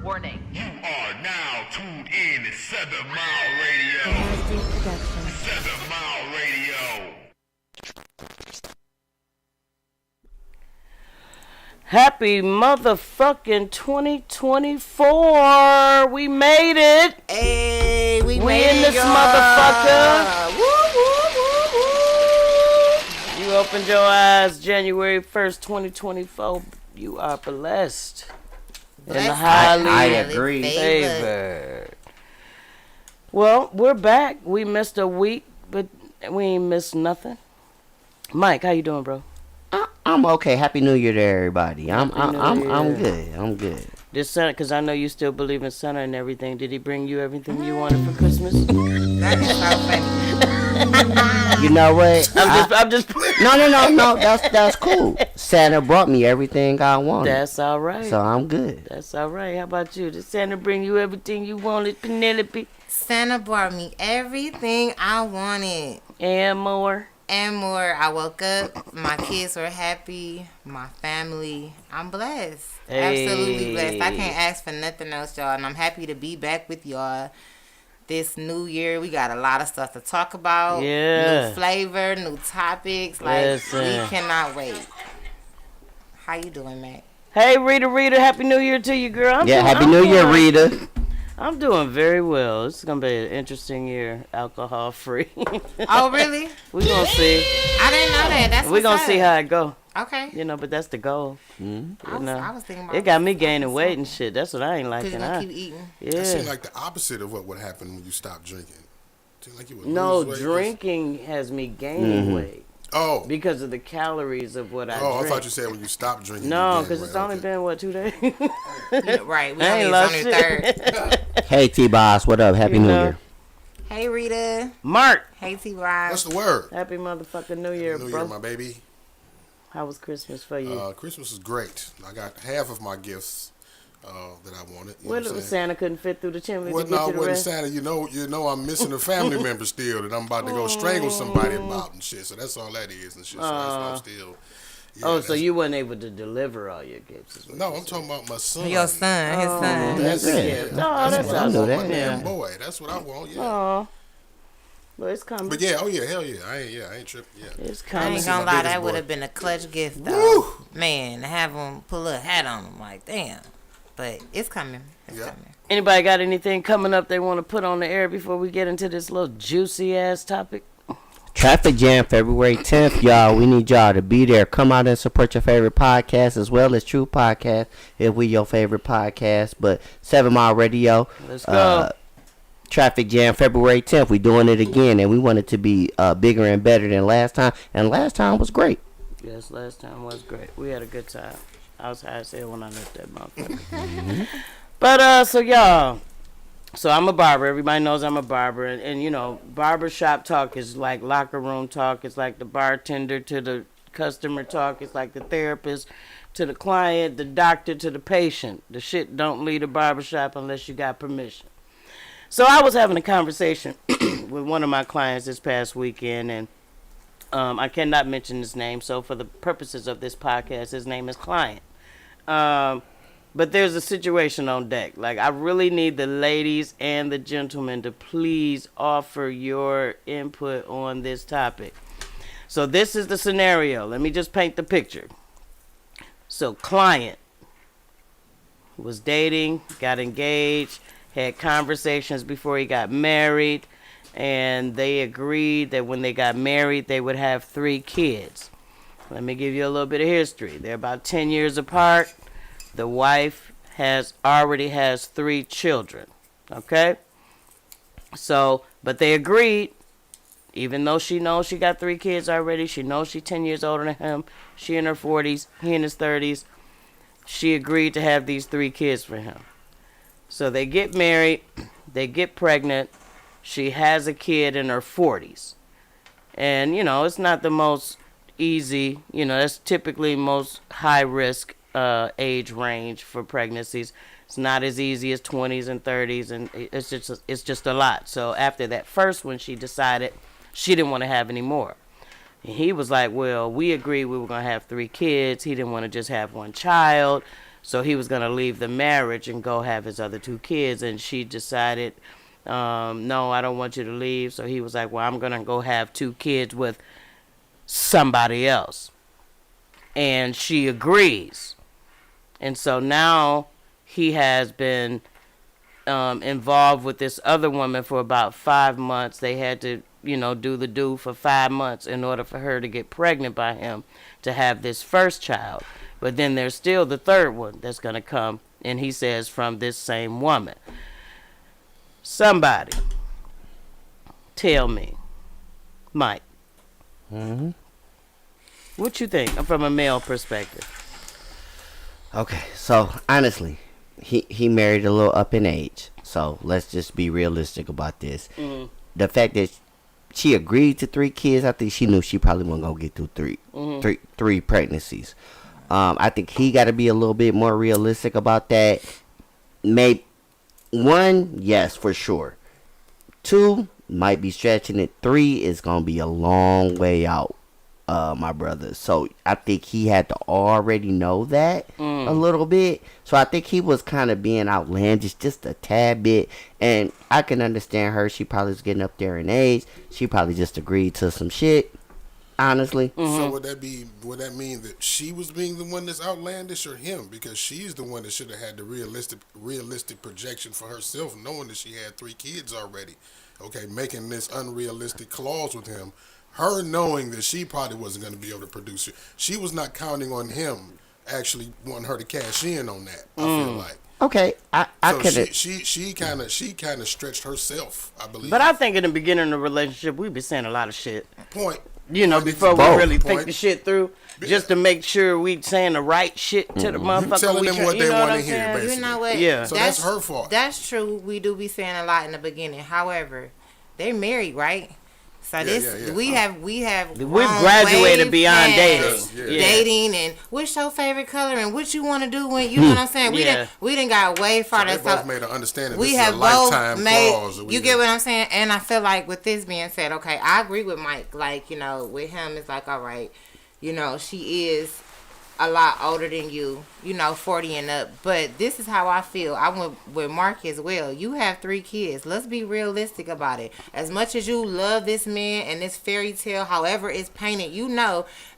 Warning. You are now tuned in to 7 Mile Radio. 7 Mile Radio. Happy motherfucking 2024. We made it. Hey, we made in it, this y'all. motherfucker. Woo, woo, woo, woo. You opened your eyes January 1st, 2024. You are blessed. And Blessed. highly I agree. favored. Well, we're back. We missed a week, but we ain't missed nothing. Mike, how you doing, bro? I'm okay. Happy New Year to everybody. I'm New good. I'm good. This Santa, because I know you still believe in Santa and everything. Did he bring you everything you wanted for Christmas? That is so funny. You know what? I'm just. No. That's cool. Santa brought me everything I wanted. That's all right. So I'm good. That's all right. How about you? Did Santa bring you everything you wanted, Penelope? Santa brought me everything I wanted. And more. And more. I woke up. My kids were happy. My family. I'm blessed. Hey. Absolutely blessed. I can't ask for nothing else, y'all. And I'm happy to be back with y'all. This new year, we got a lot of stuff to talk about. Yeah. New flavor, new topics. Like, Listen. we cannot wait. How you doing, Mac? Hey, Rita, Happy New Year to you, girl. Happy New Year, Rita. I'm doing very well. This is going to be an interesting year, alcohol free. Oh, really? We're going to see. I didn't know that. That's We're going to see how it go. Okay. You know, but that's the goal. Mm-hmm. I was thinking about It got me gaining weight and shit. That's what I ain't Because liking. you're going to keep eating. Yeah. That seemed like the opposite of what would happen when you stop drinking. Seemed like you would No, lose weight. drinking has me gaining weight Oh. because of the calories of what I Oh, drink. I thought you said when you stop drinking. No, you because gain it's weight. only Okay. been, what, 2 days? Yeah, right. We I ain't only lost on the third. Hey, T-Boss. What up? Happy You New know. Year. Hey, Rita. Mark, Hey, T-Rob. What's the word? happy motherfucking New Year, New bro. Year, my baby. How was Christmas for you? Christmas is great. I got half of my gifts that I wanted. You know Well, what I'm saying? Santa couldn't fit through the chimney Well, to get no, you the wasn't rest. Santa. You know, I'm missing a family member still that I'm about to go strangle somebody about and shit. So that's all that is and shit. So that's why I'm still. Yeah, Oh, so you weren't able to deliver all your gifts? Is what No, you're I'm talking about my son. Your son. His son. That's That's it. it. Oh, that's what I awesome. want. I My know damn that. boy. That's what I want. Yeah. Oh, well, it's coming. But yeah, oh yeah, hell yeah. I ain't tripping. Yeah. It's I coming. ain't see my gonna lie, biggest that would boy. have been a clutch gift, though. Woo! Man, to have him pull a hat on him, like, damn. But it's coming. It's Yeah. coming. Anybody got anything coming up they want to put on the air before we get into this little juicy ass topic? Traffic Jam February 10th, y'all. We need y'all to be there. Come out and support your favorite podcast as well as True Podcast if we your favorite podcast. But 7 Mile Radio. Let's go. Traffic Jam February 10th. We doing it again, and we want it to be bigger and better than last time. And last time was great. Yes, last time was great. We had a good time. I was high as hell when I left that motherfucker. But, so y'all. So I'm a barber. Everybody knows I'm a barber. And you know, barbershop talk is like locker room talk. It's like the bartender to the customer talk. It's like the therapist to the client, the doctor to the patient. The shit don't leave a barbershop unless you got permission. So I was having a conversation with one of my clients this past weekend, and I cannot mention his name. So for the purposes of this podcast, his name is Client. But there's a situation on deck. Like, I really need the ladies and the gentlemen to please offer your input on this topic. So this is the scenario. Let me just paint the picture. So client was dating, got engaged, had conversations before he got married, and they agreed that when they got married, they would have 3 kids. Let me give you a little bit of history. They're about 10 years apart. The wife already has 3 children, okay? So, but they agreed, even though she knows she got 3 kids already, she knows she's 10 years older than him, she in her 40s, he in his 30s, she agreed to have these 3 kids for him. So they get married, they get pregnant, she has a kid in her 40s. And, you know, it's not the most easy, you know, that's typically most high risk age range for pregnancies. It's not as easy as 20s and 30s, and it's just a lot. So after that first one, she decided she didn't want to have any more. And he was like, well, we agreed we were going to have 3 kids. He didn't want to just have 1 child. So he was going to leave the marriage and go have his other 2 kids. And she decided, no, I don't want you to leave. So he was like, well, I'm going to go have 2 kids with somebody else. And she agrees. And so now he has been involved with this other woman for about 5 months. They had to, do the do for 5 months in order for her to get pregnant by him to have this first child. But then there's still the third one that's going to come, and he says from this same woman. Somebody tell me, Mike, what you think from a male perspective? Okay, so honestly, he married a little up in age. So let's just be realistic about this. The fact that she agreed to 3 kids, I think she knew she probably wasn't gonna get through three pregnancies. I think he got to be a little bit more realistic about that. Maybe 1, yes, for sure. 2 might be stretching it. 3 is gonna be a long way out. My brother. So I think he had to already know that a little bit. So I think he was kind of being outlandish just a tad bit. And I can understand her. She probably was getting up there in age. She probably just agreed to some shit. Honestly. So would that mean that she was being the one that's outlandish or him? Because she's the one that should have had the realistic projection for herself, knowing that she had 3 kids already. Okay, making this unrealistic clause with him. Her knowing that she probably wasn't going to be able to produce it. She was not counting on him actually wanting her to cash in on that, I feel like. Okay, I could have. She kind of stretched herself, I believe. But I think in the beginning of the relationship, we be saying a lot of shit. Point. Before we Both. really think Point. the shit through, just to make sure we saying the right shit to the motherfucker. Telling them what they want to hear, saying? basically. You know what? Yeah. So that's her fault. That's true. We do be saying a lot in the beginning. However, they married, right? So yeah. we have We've grown graduated way beyond past dating. dating and what's your favorite color and what you want to do when you know what I'm saying. We didn't got way So farther. they both made an understanding. We this have is a both lifetime made. clause that we You get what I'm saying? And I feel like with this being said, okay, I agree with Mike. Like with him, it's like all right, she is a lot older than you, 40 and up. But this is how I feel. I went with Mark as well. You have 3 kids. Let's be realistic about it. As much as you love this man and this fairy tale, however it's painted,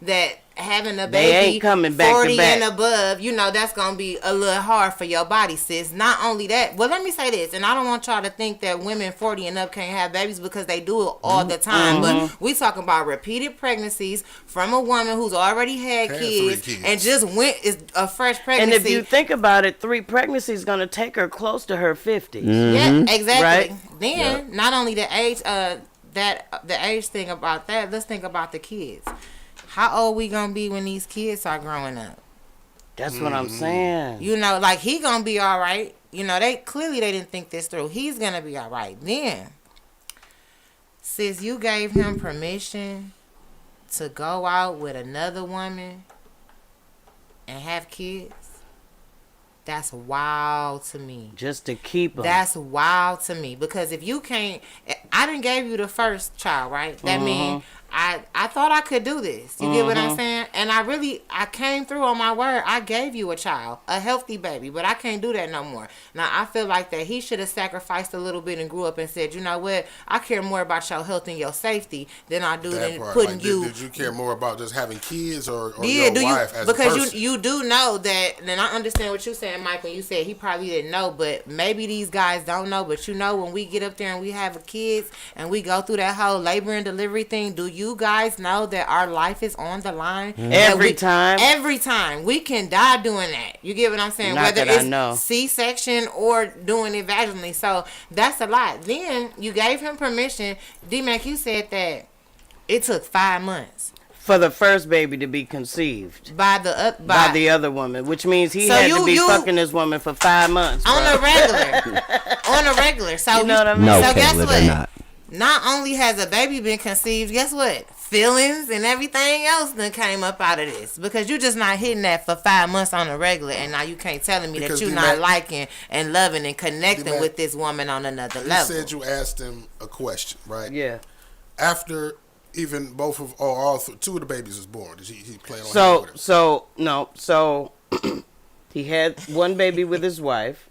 that having a They baby ain't coming back to 40 back. and above, that's going to be a little hard for your body, sis. Not only that, well, let me say this, and I don't want y'all to think that women 40 and up can't have babies because they do it all the time. But we talking about repeated pregnancies from a woman who's already had kids, 3 kids. and just went is a fresh And pregnancy. if you think about it, 3 pregnancies is going to take her close to her 50s. Yeah, exactly. Right? Then not only the age, the age thing about that. Let's think about the kids. How old we gonna be when these kids are growing up? That's what I'm saying. Like he gonna be all right. They didn't think this through. He's gonna be all right. Then, sis, you gave him permission to go out with another woman and have kids. That's wild to me. Just to keep them. That's wild to me because if you can't, I didn't gave you the first child, right? That means I thought I could do this. You get what I'm saying? And I came through on my word. I gave you a child, a healthy baby, but I can't do that no more. Now I feel like that he should have sacrificed a little bit and grew up and said, you know what? I care more about your health and your safety than I do That than part. putting Like, you. Did you care more about just having kids or Yeah, your do you? wife as a Because person? you do know that, and I understand what you're saying, Mike. When you said he probably didn't know, but maybe these guys don't know. But when we get up there and we have kids and we go through that whole labor and delivery thing, do you guys know that our life is on the line? Every time. Every time we can die doing that. You get what I'm saying? Not Whether that I it's know. C-section or doing it vaginally. So that's a lot. Then you gave him permission. D-Mac, you said that it took 5 months. For the first baby to be conceived By the other woman, which means he So had to be you- fucking this woman for 5 months. on bro. a regular. On a regular. So You know what I mean? No, So guess Kayla, what? they're not. Not only has a baby been conceived, guess what? Feelings and everything else that came up out of this. Because you're just not hitting that for 5 months on a regular, and now you can't telling me Because that you're D-Mac- not liking and loving and connecting D-Mac, with this woman on another You level. said you asked him a question, right? Yeah. After even both of or all 2 of the babies was born, did he plan on having with her? So He had one baby with his wife,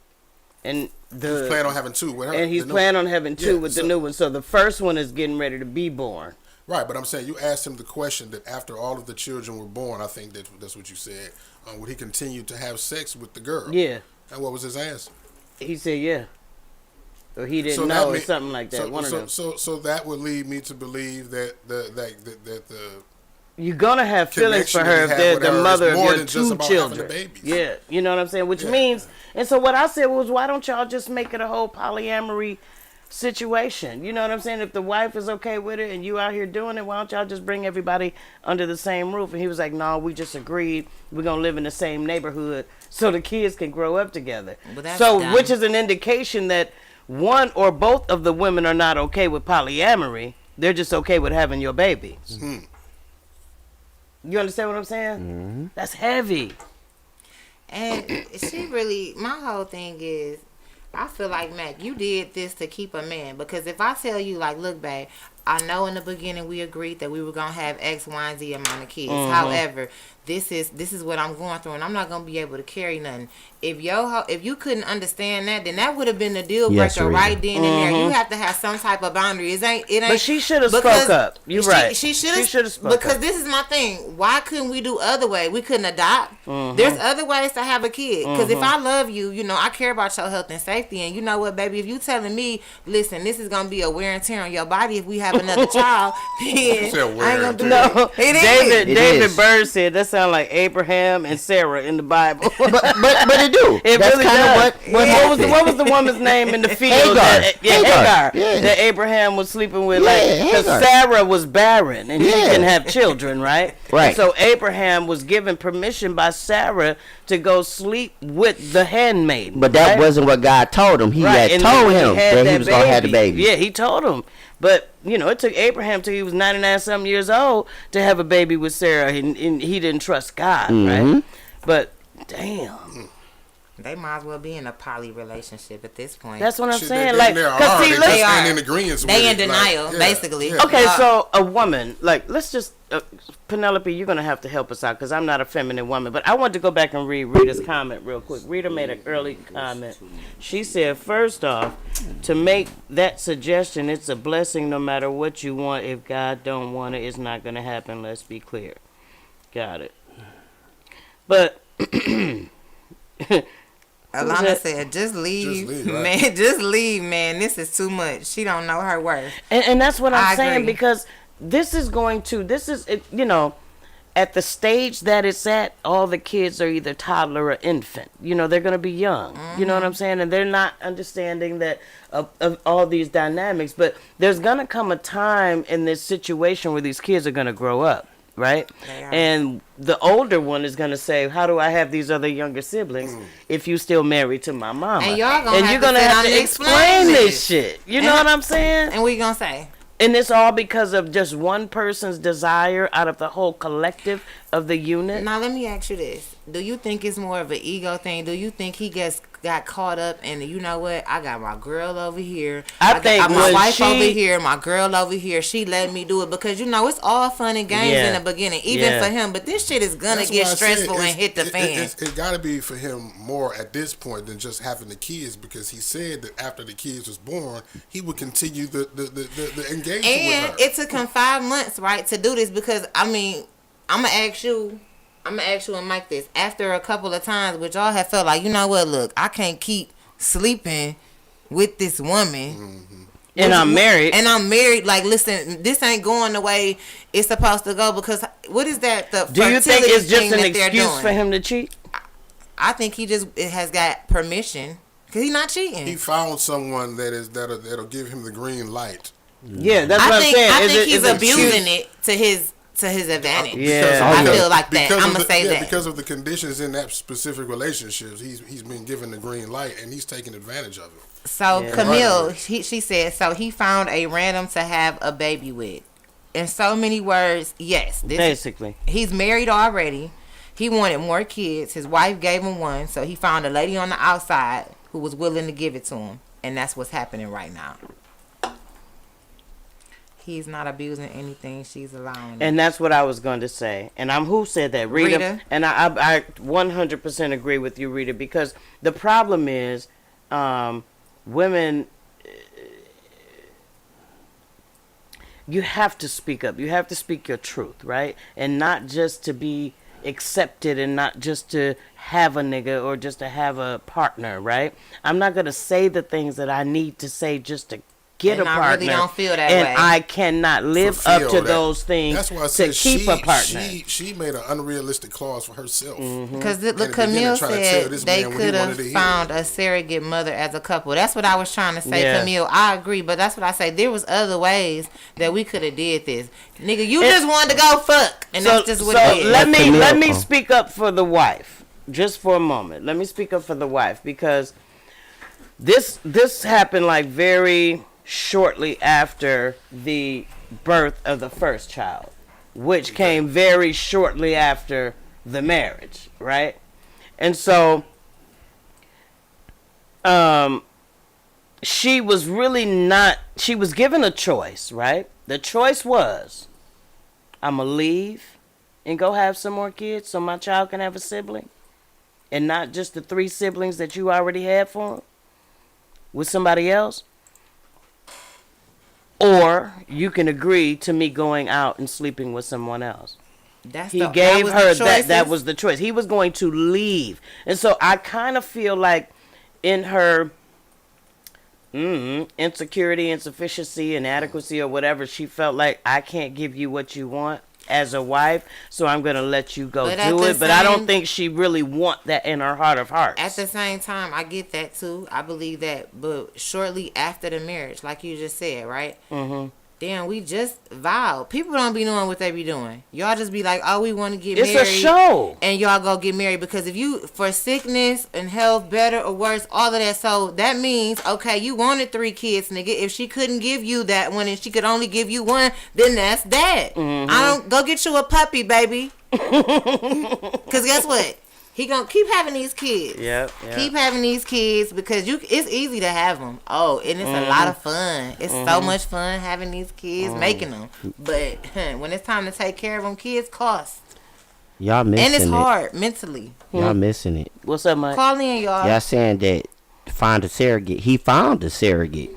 and He's planning on having 2 with her. and he's the new planning one. on having 2 Yeah, with the so- new one. So the first one is getting ready to be born. Right, but I'm saying you asked him the question that after all of the children were born, I think that's what you said. Would he continue to have sex with the girl? Yeah, And what was his answer? he said yeah, or he didn't So know, that or mean- something like that. So, one of them. so that would lead me to believe that the You're gonna have feelings for connection her that if he they're had with the her is mother of more your than just 2 about having the children. babies. Yeah, you know what I'm saying? Which Yeah. means, and so what I said was, why don't y'all just make it a whole polyamory situation? You know what I'm saying? If the wife is okay with it and you out here doing it, why don't y'all just bring everybody under the same roof? And he was like, no, we just agreed we're gonna live in the same neighborhood so the kids can grow up together. Well, that's So, dumb. which is an indication that one or both of the women are not okay with polyamory. They're just okay with having your babies. You understand what I'm saying? That's heavy. And she really, my whole thing is, I feel like, Mac, you did this to keep a man. Because if I tell you, like, look, babe, I know in the beginning we agreed that we were going to have X, Y, and Z amount of kids. However, this is what I'm going through, and I'm not going to be able to carry nothing. If you couldn't understand that, then that would have been the deal Yes, breaker Rita. right then and there. You have to have some type of boundary. It ain't. But she should have spoke because up. You're right. She should She shoulda have spoke because up. this is my thing. Why couldn't we do other way? We couldn't adopt. There's other ways to have a kid. Because if I love you, I care about your health and safety. And you know what, baby? If you telling me, listen, this is gonna be a wear and tear on your body if we have another child, then said I wear ain't gonna and do tear. that. It is. David is. Bird said that sounds like Abraham and Sarah in the Bible. but it do. It That's really kind does. of what happened. What was the woman's name in the field? Hagar. Hagar. Yeah. That Abraham was sleeping with, Yeah, because Hagar. Sarah was barren and she Yeah. didn't have children, right? Right. And so Abraham was given permission by Sarah to go sleep with the handmaid. But that right? wasn't what God told him. He had and told when him that he was going to have the baby. Yeah, he told him. But, it took Abraham till he was 99-something years old to have a baby with Sarah, and he didn't trust God, Mm-hmm. right? But, damn. They might as well be in a poly relationship at this point. That's what I'm Shit, saying. they Like, damn near cause are. see, They let's, just ain't are. in agreement. They with in it. Like, denial, yeah, basically. yeah. okay, so a woman, like, let's just, Penelope, you're going to have to help us out because I'm not a feminine woman. But I want to go back and read Rita's comment real quick. Rita made an early comment. She said, first off, to make that suggestion, it's a blessing no matter what you want. If God don't want it, it's not going to happen. Let's be clear. Got it. But... Alana said, just leave, Just leave, right. man. Just leave, man. This is too much. She don't know her worth. And that's what I'm I saying, agree. because this is at the stage that it's at, all the kids are either toddler or infant. They're going to be young. You know what I'm saying? And they're not understanding that of all these dynamics. But there's going to come a time in this situation where these kids are going to grow up, right? They are. And the older one is going to say, how do I have these other younger siblings if you still married to my mama? And y'all gonna and have you're to gonna sit have down to and explain explain this this. shit. You know And- what I'm saying? And what you gonna say? And it's all because of just one person's desire out of the whole collective of the unit. Now let me ask you this: do you think it's more of an ego thing? Do you think he got caught up in, you know what? I got my girl over here. I think got my when wife she- over here, my girl over here. She let me do it because it's all fun and games Yeah. in the beginning, even Yeah. for him. But this shit is gonna That's get why I said stressful and hit the fan. It got to be for him more at this point than just having the kids, because he said that after the kids was born, he would continue the engagement And with her. it took him 5 months, right, to do this because I'm gonna ask you and Mike this. After a couple of times, which y'all have felt like, you know what, look, I can't keep sleeping with this woman. And I'm married. And I'm married. Like, listen, this ain't going the way it's supposed to go because what is that? The Do you think fertility it's just thing an that they're excuse doing? for him to cheat? I think he just has got permission because he's not cheating. He found someone that'll give him the green light. Yeah, that's what I'm saying. I Is think it- he's is it abusing excuse? it to his advantage. Yeah. I Because- feel like that. because I'm of gonna the- say yeah, that. because of the conditions in that specific relationship. He's been given the green light and he's taking advantage of it. So Yeah. Camille, she said, so he found a random to have a baby with. In so many words, yes. Basically. He's married already. He wanted more kids. His wife gave him one, so he found a lady on the outside who was willing to give it to him, and that's what's happening right now. he's not abusing anything. She's allowing it. And that's what I was going to say. And who said that? Rita. Rita. And I 100% agree with you, Rita, because the problem is women, you have to speak up. You have to speak your truth, right? And not just to be accepted and not just to have a nigga or just to have a partner, right? I'm not going to say the things that I need to say just to get And a I partner. really don't feel that and way. I cannot live up Fulfill to that. those things That's why I to said keep a partner. She made an unrealistic clause for herself. Because In the look, Camille beginning, trying to tell said this they man what he could wanted have to hear. found a surrogate mother as a couple. That's what I was trying to say, Yeah. Camille. I agree, but that's what I say. There was other ways that we could have did this. Nigga, you just wanted to go fuck, and that's just what it is. let me Camille. speak up for the wife just for a moment. Let me speak up for the wife because this happened like very shortly after the birth of the first child, which came very shortly after the marriage, right? And so she was really not, she was given a choice, right? The choice was, I'm going to leave and go have some more kids so my child can have a sibling and not just the 3 siblings that you already had for him with somebody else. Or you can agree to me going out and sleeping with someone else. That's He that gave was her the that choices. was the choice. He was going to leave. And so I kind of feel like in her insecurity, insufficiency, inadequacy or whatever, she felt like I can't give you what you want as a wife, so I'm going to let you go But at do the it. But I don't same- think she really want that in her heart of hearts. At the same time, I get that too. I believe that, but shortly after the marriage, like you just said, right? Mm-hmm. Damn, we just vowed. People don't be knowing what they be doing. Y'all just be like, oh, we want to get It's married. a show. And y'all go get married because if you, for sickness and health, better or worse, all of that. So that means, okay, you wanted 3 kids, nigga. If she couldn't give you that one and she could only give you one, then that's that. I don't, go get you a puppy, baby. Because guess what? He gonna keep having these kids. Yep. Keep having these kids because it's easy to have them. Oh, and it's a lot of fun. It's so much fun having these kids, making them. But when it's time to take care of them, kids cost. Y'all missing And it's it. hard mentally. Y'all missing it. What's up, Mike? Call in, y'all. Y'all saying that find a surrogate. He found a surrogate.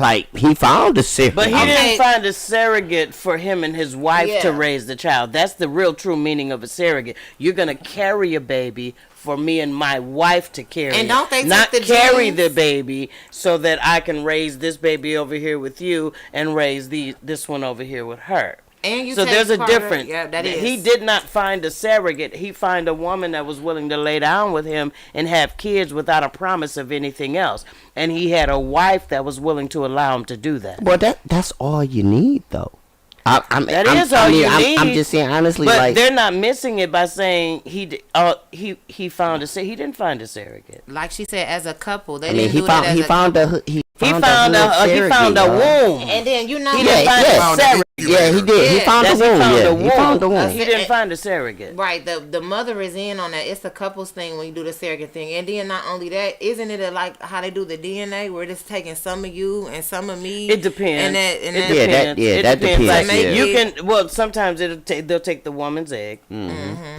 Like, he found a surrogate. But he Okay. didn't find a surrogate for him and his wife to Yeah. raise the child. That's the real true meaning of a surrogate. You're going to carry a baby for me and my wife to carry. And don't they take not the carry genes? the baby so that I can raise this baby over here with you and raise this one over here with her. And you So take there's a part of- difference. Yeah, that is. He did not find a surrogate. He found a woman that was willing to lay down with him and have kids without a promise of anything else. And he had a wife that was willing to allow him to do that. Well, that's all you need, though. I'm just saying, honestly, But like, they're not missing it by saying he found he didn't find a surrogate. Like she said, as a couple, they I mean, didn't do that as he a found couple. He found a womb. And then you know He that- didn't find yeah. a surrogate. Yeah, he did. He Yeah. found a That's- womb. he Yeah, found a he found a womb. womb. He didn't find a surrogate. Right, the mother is in on that. It's a couples thing when you do the surrogate thing, and then not only that, isn't it like how they do the DNA, where it's taking some of you and some of me? It depends. And that, It that Yeah, depends. that It depends, Like, yeah. you can. Well, sometimes they'll take the woman's egg,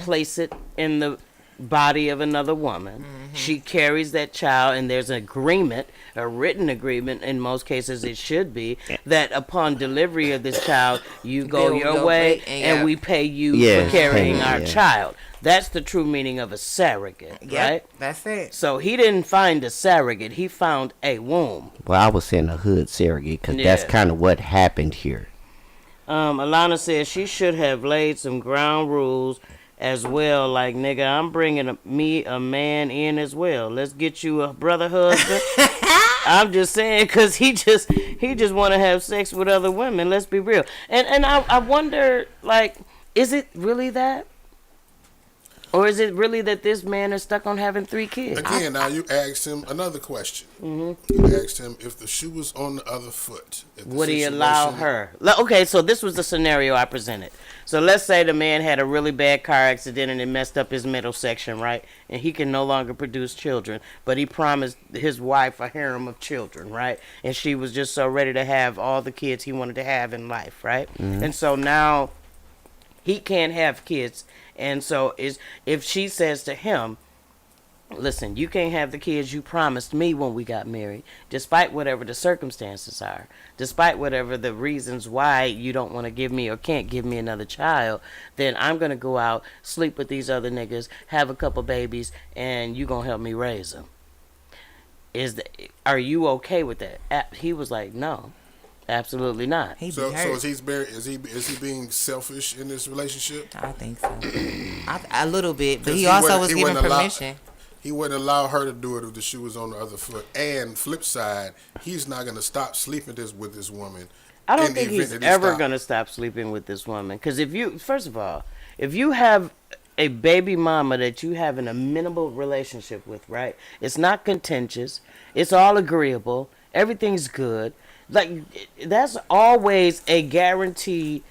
place it in the body of another woman. She carries that child, and there's an agreement, a written agreement. In most cases, it should be that upon delivery of this child, you go They'll your go way, wait, and and yeah. we pay you Yeah, for carrying payment, our yeah. child. That's the true meaning of a surrogate, Yep, right? that's it. So he didn't find a surrogate; he found a womb. Well, I was saying a hood surrogate because that's Yeah. kind of what happened here. Alana says she should have laid some ground rules as well. Like, nigga, I'm bringing a man in as well. Let's get you a brother husband. I'm just saying, because he just want to have sex with other women. Let's be real. And I wonder, like, is it really that? Or is it really that this man is stuck on having 3 kids? Again, now you asked him another question. You asked him if the shoe was on the other foot. If the Would he allow situation- her? Okay, so this was the scenario I presented. So let's say the man had a really bad car accident and it messed up his middle section, right? And he can no longer produce children, but he promised his wife a harem of children, right? And she was just so ready to have all the kids he wanted to have in life, right? And so now he can't have kids. And so if she says to him, listen, you can't have the kids you promised me when we got married, despite whatever the circumstances are, despite whatever the reasons why you don't want to give me or can't give me another child, then I'm going to go out, sleep with these other niggas, have a couple babies, and you going to help me raise them. Are you okay with that? He was like, no, absolutely not. He be So hurt. is he being selfish in this relationship? I think so. A little bit, but 'Cause he also wouldn't- was he given wouldn't allow- permission. He wouldn't allow her to do it if the shoe was on the other foot. And flip side, he's not going to stop sleeping with this woman. I don't in the think event he's that he ever stop. going to stop sleeping with this woman. Because first of all, if you have a baby mama that you have an amenable relationship with, right? It's not contentious. It's all agreeable. Everything's good. Like, that's always a guaranteed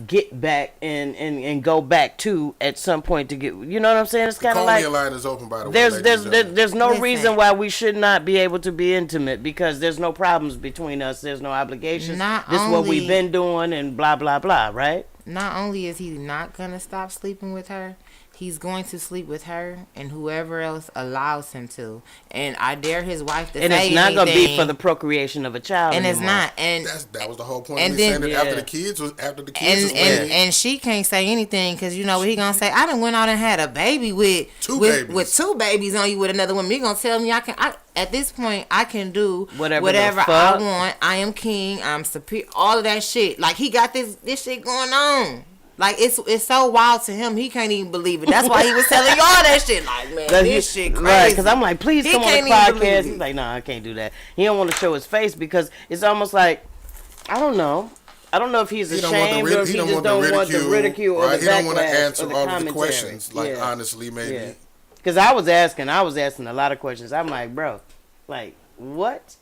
get back and go back to at some point to get, you know what I'm saying? It's kind of Call like, me a line is open, by the way. ladies and gentlemen. there's no Listen. reason why we should not be able to be intimate because there's no problems between us. There's no obligations. Not This is what we've only- been doing and blah, blah, blah, right? Not only is he not gonna stop sleeping with her, he's going to sleep with her and whoever else allows him to. And I dare his wife to And say it's not going to be anything, for the procreation of a child and it's anymore. not. And That was the whole point And of me saying then- that after Yeah. the kids was and married. and she can't say anything because you know what he gonna say. I done went out and had a baby with Two with babies. 2 babies on you with another woman. He gonna tell me at this point I can do Whatever the I fuck. want. I am king. I'm superior. All of that shit. Like he got this shit going on. Like it's so wild to him. He can't even believe it. That's why he was telling y'all that shit. Like man, this shit crazy. Right, because I'm like, please He come on the can't even believe podcast. it. He's like, no, I can't do that. He don't want to show his face because it's almost like, I don't know. I don't know if he's He don't want the ashamed or if he just don't want the ridicule or right? the He don't want to backlash answer or the all of the commentary. questions. Like Yeah. honestly, maybe. Yeah. Because I was asking a lot of questions. I'm like, bro, like, what?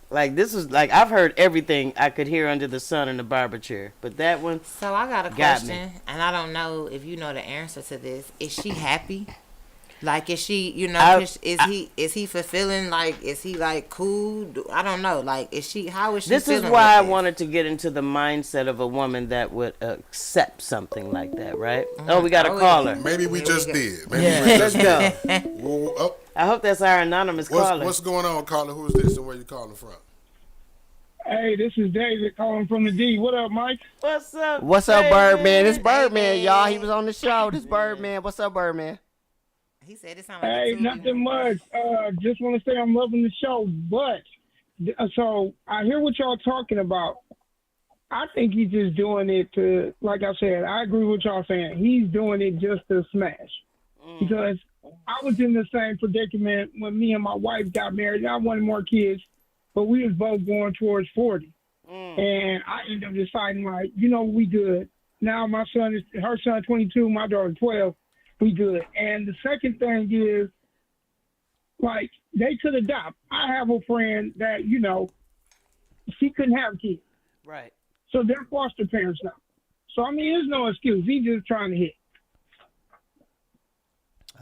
Like, this is, like, I've heard everything I could hear under the sun in the barber chair. But that one, So I got a Got me. question, and I don't know if you know the answer to this. Is she happy? Like, is she, you know, is he fulfilling? Like, is he like cool? I don't know. Like, how is she? this is feeling why I with this? wanted to get into the mindset of a woman that would accept something like that, right? Oh, we got a Oh, caller. Maybe we Here just we go. did. Maybe Yeah, we let's just go. Well, oh, I hope that's our anonymous caller. what's going on, caller? Who is this and where you calling from? Hey, this is David calling from the D. What up, Mike? What's up? What's up, baby? Birdman? It's Birdman, Hey, y'all. man. He was on the show. This Birdman. What's up, Birdman? He said it sounded like Hey, a two nothing much. Just want to say I'm loving the show, but so I hear what y'all talking about. I think he's just doing it to, like I said, I agree with y'all saying. He's doing it just to smash. Because I was in the same predicament when me and my wife got married. I wanted more kids, but we was both going towards 40. And I ended up deciding, like, you know, we good. Now my son is, her son 22, my daughter 12. We good. And the second thing is, like, they could adopt. I have a friend that, you know, she couldn't have kids. Right. So they're foster parents now. So, I mean, there's no excuse. He's just trying to hit.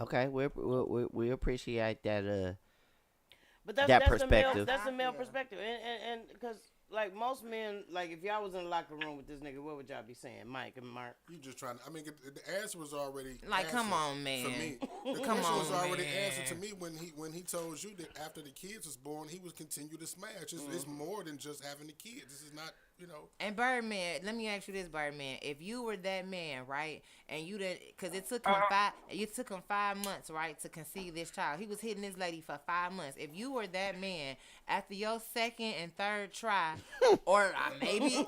Okay, we appreciate that. But that's that that's perspective. The male, that's the male perspective, and because like most men, like if y'all was in the locker room with this nigga, what would y'all be saying, Mike and Mark? You just trying to. I mean, the answer was already. Like, come answered on, man. For me, the Come question was on, already man. answered to me when he told you that after the kids was born, he would continue to smash. It's more than just having the kids. This is not, you know. And Birdman, let me ask you this, Birdman. If you were that man, right, and you did, because it took him 5 months, right, to conceive this child. He was hitting this lady for 5 months. If you were that man, after your second and third try, or maybe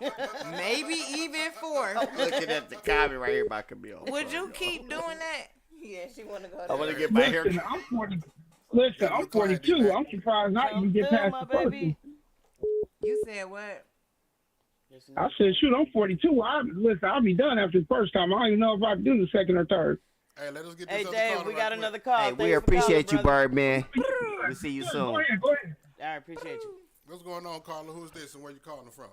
even fourth, Looking at the comment right here by Camille. would you keep doing that? Yeah, she want to go. I want to get my hair. Listen, I'm 40. Listen, I'm 42. I'm surprised I even get past the first one. You said what? I said, shoot, I'm 42. Listen, I'll be done after the first time. I don't even know if I can do the second or third. Hey, let us get Hey, this other Dave, caller we right got quick. another call. Hey, Thanks we for appreciate calling, you, brother. Birdman. We'll see you Go soon. ahead, go ahead. All right, appreciate you. What's going on, caller? Who's this and where you calling from?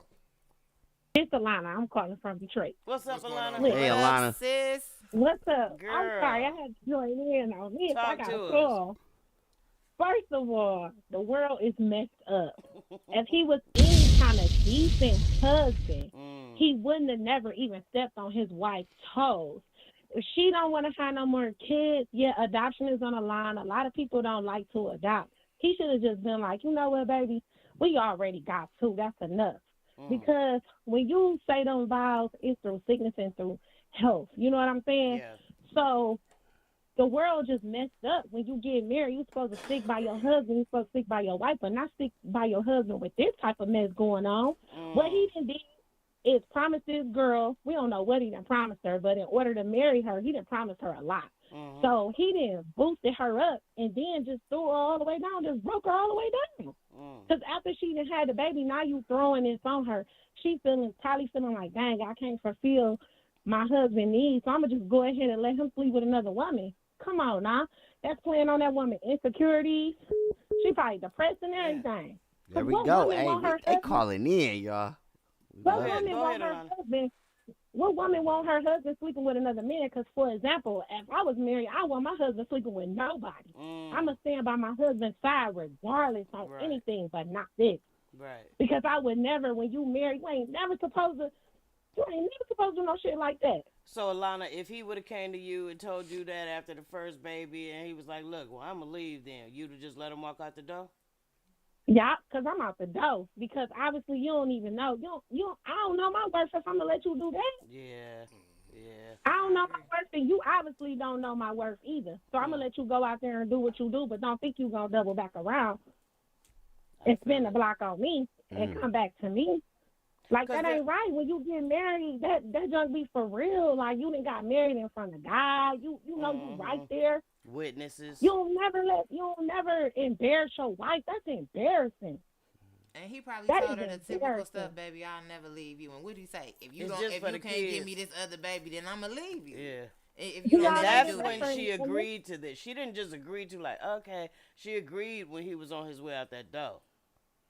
It's Alana. I'm calling from Detroit. What's up, What's going on, Alana? Alana? Hey, What up, Alana. sis? What's up? Girl. I'm sorry. I had to join in on this. I Talk got to a us. call. First of all, the world is messed up. If he was any kind of decent husband, he wouldn't have never even stepped on his wife's toes. If she don't want to have no more kids, yeah, adoption is on the line. A lot of people don't like to adopt. He should have just been like, you know what, baby, we already got two. That's enough. Because when you say them vows, it's through sickness and through health. You know what I'm saying? Yeah. So the world just messed up. When you get married, you're supposed to stick by your husband. You're supposed to stick by your wife, but not stick by your husband with this type of mess going on. What he done did is promise this girl, we don't know what he done promised her, but in order to marry her, he done promised her a lot. So he done boosted her up and then just threw her all the way down, just broke her all the way down. Because after she done had the baby, now you throwing this on her. She probably feeling like, dang, I can't fulfill my husband's needs, so I'm going to just go ahead and let him sleep with another woman. Come on now. That's playing on that woman's insecurities. She probably depressed and everything. There we What go. woman Hey, want her they husband- calling in, y'all. What Go ahead, woman go want ahead, her Alana. husband? What woman want her husband sleeping with another man? Because, for example, if I was married, I want my husband sleeping with nobody. I'm going to stand by my husband's side regardless on Right. anything, but not this. Right. Because I would never, when you married, you ain't never supposed to do no shit like that. So, Alana, if he would have came to you and told you that after the first baby and he was like, look, well, I'm going to leave then, you'd have just let him walk out the door? Yeah, because I'm out the door. Because obviously you don't even know. I don't know my worth if I'm going to let you do that. Yeah. Yeah. I don't know my worth, and you obviously don't know my worth either. So I'm going to let you go out there and do what you do, but don't think you're going to double back around and spin the block on me and come back to me. Like, that ain't right. When you get married, that junk be for real. Like, you done got married in front of God. You know you right there. Witnesses. You'll never embarrass your wife. That's embarrassing. And he probably That told her is the typical embarrassing. stuff, baby, I'll never leave you. And what do you say? If you It's don't, just if for you the can't kids. give me this other baby, then I'ma leave you. Yeah. If you And don't And let that's me do when this. she agreed to this. She didn't just agree to like, okay. She agreed when he was on his way out that door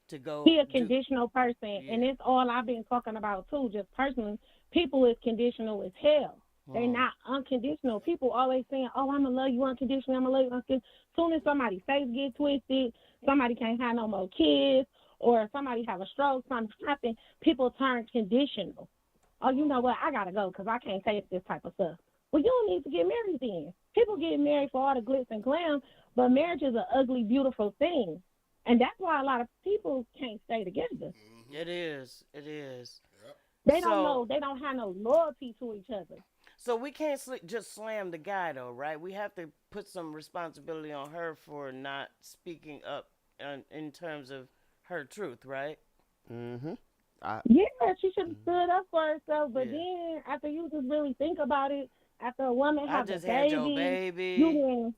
to go. He a conditional person, Yeah. and it's all I've been talking about too. Just personally, people is conditional as hell. They're not unconditional. People always saying, "Oh, I'm gonna love you unconditionally. I'm gonna love you unconditionally." Soon as somebody's face get twisted, somebody can't have no more kids, or somebody have a stroke, something, people turn conditional. Oh, you know what? I gotta go because I can't take this type of stuff. Well, you don't need to get married then. People get married for all the glitz and glam, but marriage is an ugly, beautiful thing. And that's why a lot of people can't stay together. It is. It is. They So- don't know. They don't have no loyalty to each other. So we can't just slam the guy though, right? We have to put some responsibility on her for not speaking up in terms of her truth, right? Mm-hmm. Yeah, she should have stood up for herself. But Yeah. then, after you just really think about it, after a woman I has just a had baby, your baby. you didn't.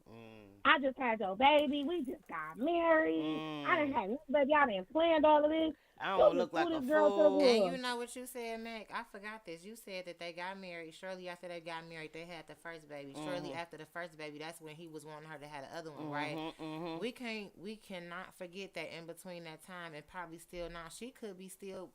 I just had your baby. We just got married. I didn't have no baby. I didn't plan all of this. I don't You wanna look just like threw a this girl to the fool. wolves. And you know what you said, Mac? I forgot this. You said that they got married. Shortly after they got married, they had the first baby. Shortly after the first baby, that's when he was wanting her to have the other one, right? We cannot forget that in between that time, and probably still now, she could be still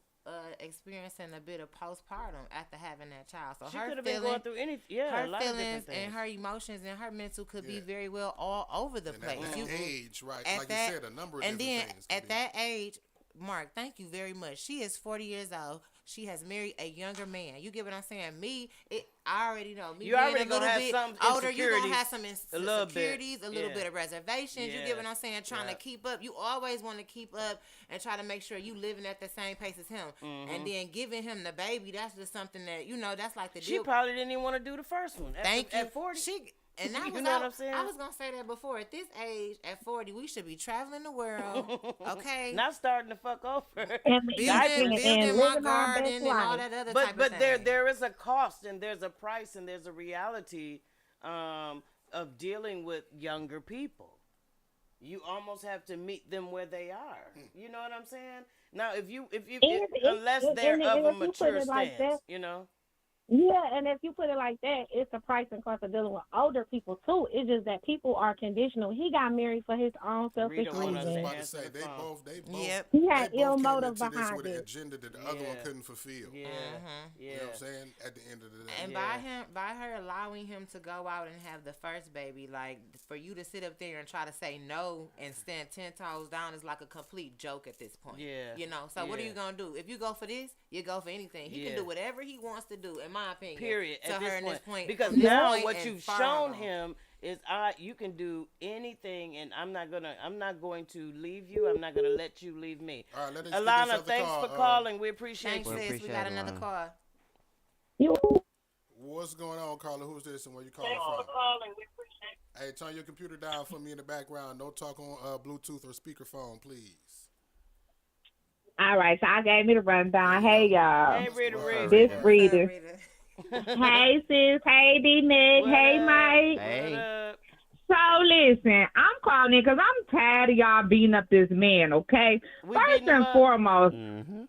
experiencing a bit of postpartum after having that child. So She her could have been feelings, going through any, a her lot of feelings different things. and her emotions and her mental could be Yeah. very well all over the And place. at that You- age, right? at Like that, you said, a number of and different then things. can at be- that age, Mark, thank you very much. She is 40 years old. She has married a younger man. You get what I'm saying? I already know. Me You being already a little gonna have bit some older, you're gonna have some insecurities, a little bit. insecurities, a little Yeah. bit of reservations. You Yeah. get what I'm saying? Trying Yeah. to keep up. You always want to keep up and try to make sure you living at the same pace as him. And then giving him the baby, that's just something that, that's like the She deal. probably didn't even want to do the first one. Thank you. At 40. And that You was know what I'm saying? I was gonna say that before. At this age, at 40, we should be traveling the world. Okay. Not starting to fuck over. And building living our my best garden and all life. that other type But of but thing. there is a cost and there's a price and there's a reality of dealing with younger people. You almost have to meet them where they are. You know what I'm saying? Now if And unless they're and of a if you put mature it like stance, that- Yeah, and if you put it like that, it's the price and cost of dealing with older people too. It's just that people are conditional. He got married for his own selfish Rita I was wanna just reasons. about to answer say the phone. they both Yep. He they had ill both came motive into this behind with an it. agenda that the other one Yeah. couldn't fulfill. Yeah, You know what I'm yeah. saying? At the end of the day. And Yeah. by her allowing him to go out and have the first baby, like for you to sit up there and try to say no and stand 10 toes down is like a complete joke at this point. Yeah. You know. So what are Yeah. you gonna do? If you go for this, you go for anything. He Yeah. can do whatever he wants to do, in my opinion. Period. To At her this in point. this point. Because from this now point what and you've far shown along. him is you can do anything, and I'm not going to leave you. I'm not gonna let you leave me. All right, let us get this Alana, other thanks call. for calling. We appreciate Thanks, you. We sis. We appreciate got it, another Lana. call. You What's going on, Carla? Who's this and where you calling from? Hey, turn your computer down for me in the background. Don't talk on Bluetooth or speakerphone, please. All right, so I gave me the rundown. Hey, y'all. Hey, Rita, Rita. This What's up, Rita. Rita? Hey, sis. Hey, D-Nick. What Hey, up? Mike. Hey. What up? So, listen, I'm calling in because I'm tired of y'all beating up this man, okay? We First beating him and up? foremost, Mm-hmm.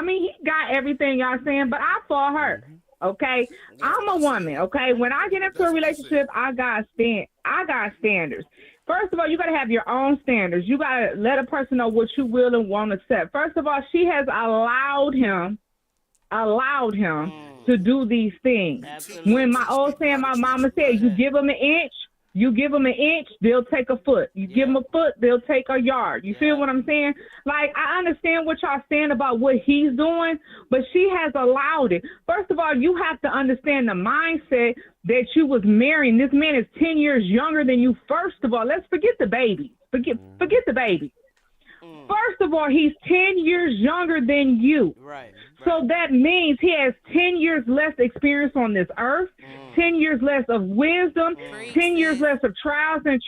he got everything y'all saying, but I for her, okay? I'm a woman, okay? When I get into a relationship, I got standards. First of all, you got to have your own standards. You got to let a person know what you will and won't accept. First of all, she has allowed him to do these things. Absolutely. When my old saying, my mama said, you give them an inch, they'll take a foot. You give them a foot, they'll take a yard. You feel what I'm saying? Like, I understand what y'all saying about what he's doing, but she has allowed it. First of all, you have to understand the mindset that you was marrying. This man is 10 years younger than you. First of all, let's forget the baby. Forget the baby. First of all, he's 10 years younger than you. Right. So that means he has 10 years less experience on this earth, 10 years less of wisdom, 10 years less of trials and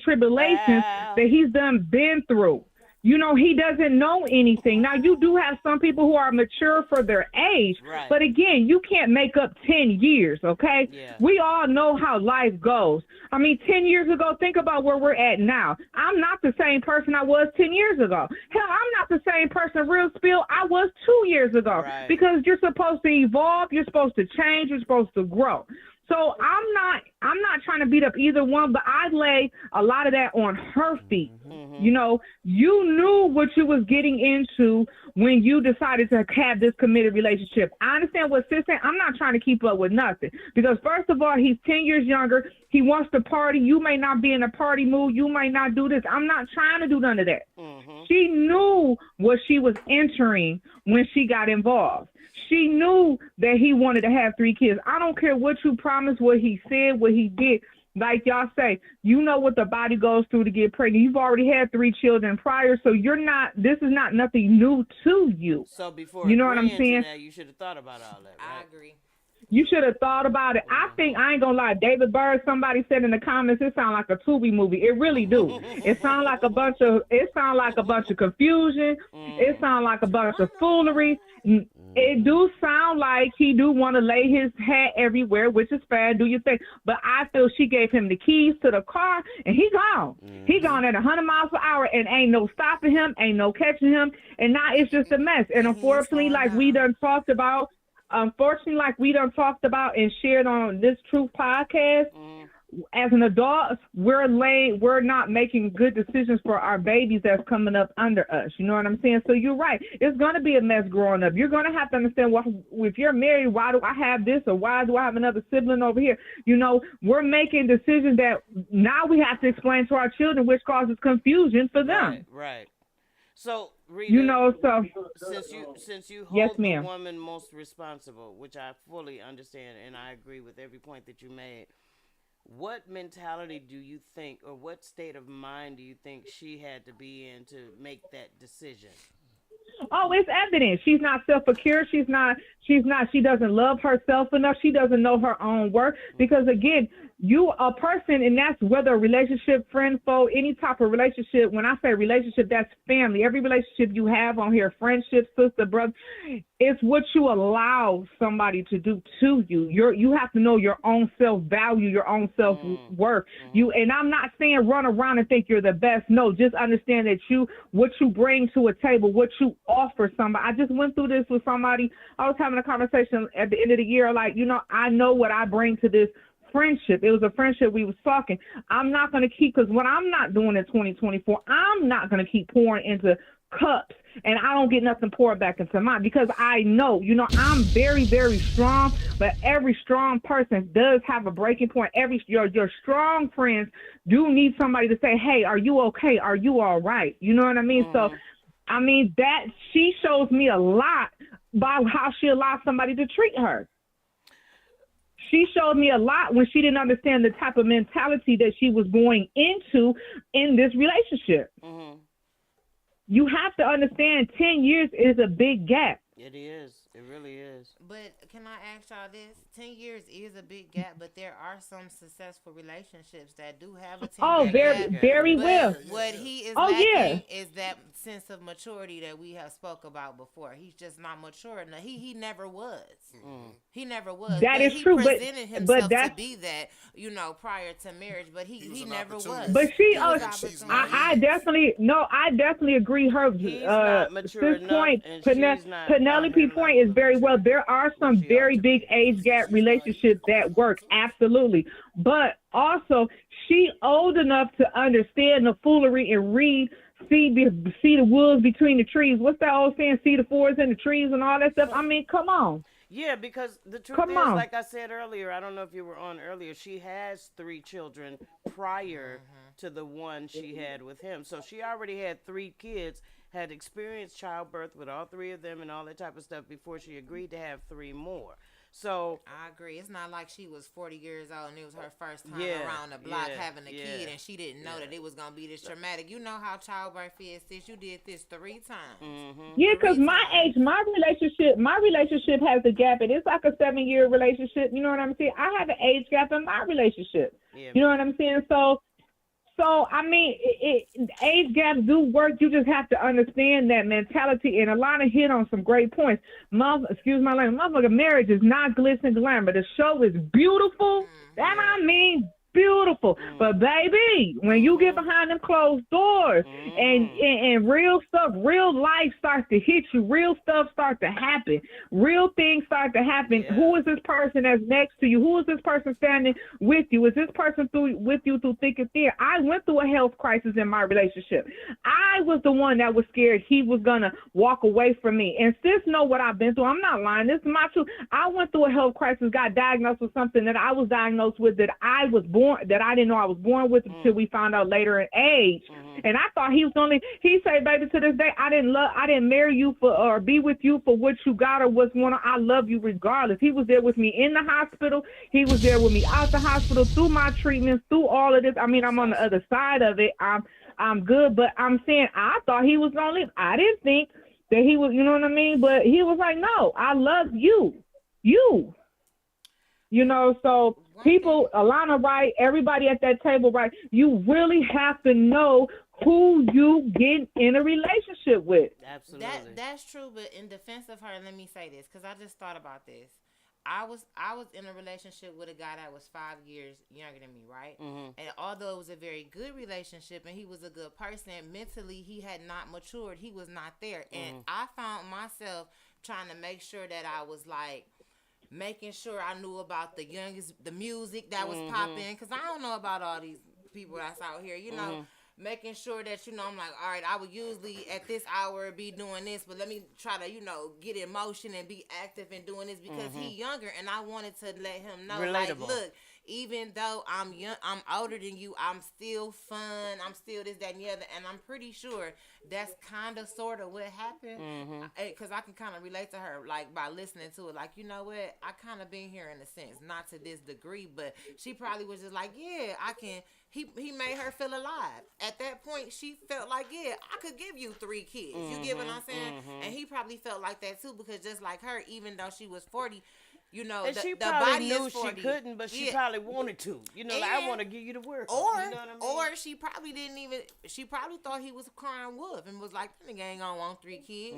tribulations that he's been through. You know, he doesn't know anything. Now, you do have some people who are mature for their age, Right. but again, you can't make up 10 years, okay? Yeah. We all know how life goes. I mean, 10 years ago, think about where we're at now. I'm not the same person I was 10 years ago. Hell, I'm not the same person, real spill, I was 2 years ago. Right. Because you're supposed to evolve, you're supposed to change, you're supposed to grow. So I'm not trying to beat up either one, but I lay a lot of that on her feet. You know, you knew what you was getting into when you decided to have this committed relationship. I understand what sis saying. I'm not trying to keep up with nothing because first of all, he's 10 years younger. He wants to party. You may not be in a party mood. You might not do this. I'm not trying to do none of that. She knew what she was entering when she got involved. She knew that he wanted to have 3 kids. I don't care what you promised, what he said, what he did. Like y'all say, you know what the body goes through to get pregnant. You've already had 3 children prior, so this is not nothing new to you. So before You know what I'm agreeing to saying? that, you should have thought about all that, right? I agree. You should have thought about it. I think, I ain't gonna lie, David Byrd, somebody said in the comments, it sounds like a Tubi movie. It really do. It sounds like a bunch of confusion. It sounds like a bunch of foolery. It do sound like he do want to lay his hat everywhere, which is fair. Do your thing. But I feel she gave him the keys to the car, and he gone. He gone at 100 miles per hour, and ain't no stopping him, ain't no catching him. And now it's just a mess. And unfortunately, like we done talked about, and shared on this Truth podcast, as an adult, we're not making good decisions for our babies that's coming up under us. You know what I'm saying? So you're right. It's going to be a mess growing up. You're going to have to understand, well, if you're married, why do I have this or why do I have another sibling over here? You know, we're making decisions that now we have to explain to our children, which causes confusion for them. Right. So, Rita, You know, so since you hold Yes, the ma'am. woman most responsible, which I fully understand and I agree with every point that you made, what mentality do you think, or what state of mind do you think she had to be in to make that decision? Oh, it's evident. She's not self-secure. She doesn't love herself enough. She doesn't know her own worth. Because again, you a person, and that's whether a relationship, friend, foe, any type of relationship. When I say relationship, that's family. Every relationship you have on here, friendship, sister, brother, it's what you allow somebody to do to you. You have to know your own self-value, your own self-worth. And I'm not saying run around and think you're the best. No, just understand that what you bring to a table, what you offer somebody. I just went through this with somebody. I was having a conversation at the end of the year, like, I know what I bring to this friendship. It was a friendship. We was talking. I'm not going to keep, because what I'm not doing in 2024, I'm not going to keep pouring into cups and I don't get nothing poured back into mine, because I know, I'm very, very strong, but every strong person does have a breaking point. Your strong friends do need somebody to say, hey, are you okay? Are you all right? You know what I mean? So, that she shows me a lot by how she allows somebody to treat her. She showed me a lot when she didn't understand the type of mentality that she was going into in this relationship. You have to understand 10 years is a big gap. It is. It really is. But can I ask y'all this? 10 years is a big gap, but there are some successful relationships that do have a 10-year gap. Very well. What he is lacking is that sense of maturity that we have spoke about before. He's just not mature enough. He never was. He never was. That is true. He presented himself to be that, prior to marriage, but he never was. But I definitely agree. This point, Penelope point is very well. There are some very big age gap relationships that work, absolutely. But also, she old enough to understand the foolery and see the woods between the trees. What's that old saying? See the forest in the trees and all that stuff. I mean, come on. Yeah, because the truth is, like I said earlier, I don't know if you were on earlier, she has 3 children prior to the one she had with him. So she already had 3 kids, had experienced childbirth with all 3 of them and all that type of stuff before she agreed to have 3 more. So I agree. It's not like she was 40 years old and it was her first time around the block having a kid, and she didn't know that it was gonna be this traumatic. You know how childbirth is, sis. You did this 3 times. Yeah, because my relationship has a gap, and it's like a 7-year relationship. You know what I'm saying? I have an age gap in my relationship. You know what I'm saying? So I mean, age gaps do work. You just have to understand that mentality. And Alana hit on some great points. Excuse my language. Motherfucker, marriage is not glitz and glamour. The show is beautiful. That I mean, beautiful. But baby, when you get behind them closed doors and real stuff, real life starts to hit you, real stuff starts to happen, real things start to happen. Who is this person that's next to you? Who is this person standing with you? Is this person with you through thick and thin? I went through a health crisis in my relationship. I was the one that was scared he was gonna walk away from me. And sis know what I've been through. I'm not lying. This is my truth. I went through a health crisis, got diagnosed with something that I was diagnosed with that I didn't know I was born with until we found out later in age. And I thought he said, baby, to this day, I didn't marry you for or be with you for what you got or what's going on. I love you regardless. He was there with me in the hospital. He was there with me out the hospital, through my treatments, through all of this. I mean, I'm on the other side of it. I'm good, but I'm saying I thought he was going to leave. I didn't think that he was, you know what I mean? But he was like, no, I love you. So people, Alana, right, everybody at that table, right, you really have to know who you get in a relationship with. Absolutely. That's true, but in defense of her, let me say this, because I just thought about this. I was in a relationship with a guy that was 5 years younger than me, right? And although it was a very good relationship and he was a good person, mentally he had not matured. He was not there. And I found myself trying to make sure that I was like, making sure I knew about the music that was popping, because I don't know about all these people that's out here, making sure that, I'm like, all right, I would usually at this hour be doing this, but let me try to, get in motion and be active in doing this because he's younger, and I wanted to let him know, relatable. Like, look, even though I'm young, I'm older than you, I'm still fun, I'm still this, that, and the other, and I'm pretty sure that's kind of, sort of what happened, because I can kind of relate to her, like, by listening to it, like, you know what, I kind of been here in a sense, not to this degree, but she probably was just like, yeah, I can, he made her feel alive. At that point, she felt like, yeah, I could give you 3 kids, you get what I'm saying, and he probably felt like that too, because just like her, even though she was 40, You know, And the, she the probably body knew is she 40. couldn't, but she Yeah. probably wanted to. You know, like, I And- want to give you the word. Or, you know what I mean? or she probably didn't even. She probably thought he was a crying wolf and was like, "That nigga ain't gonna want 3 kids."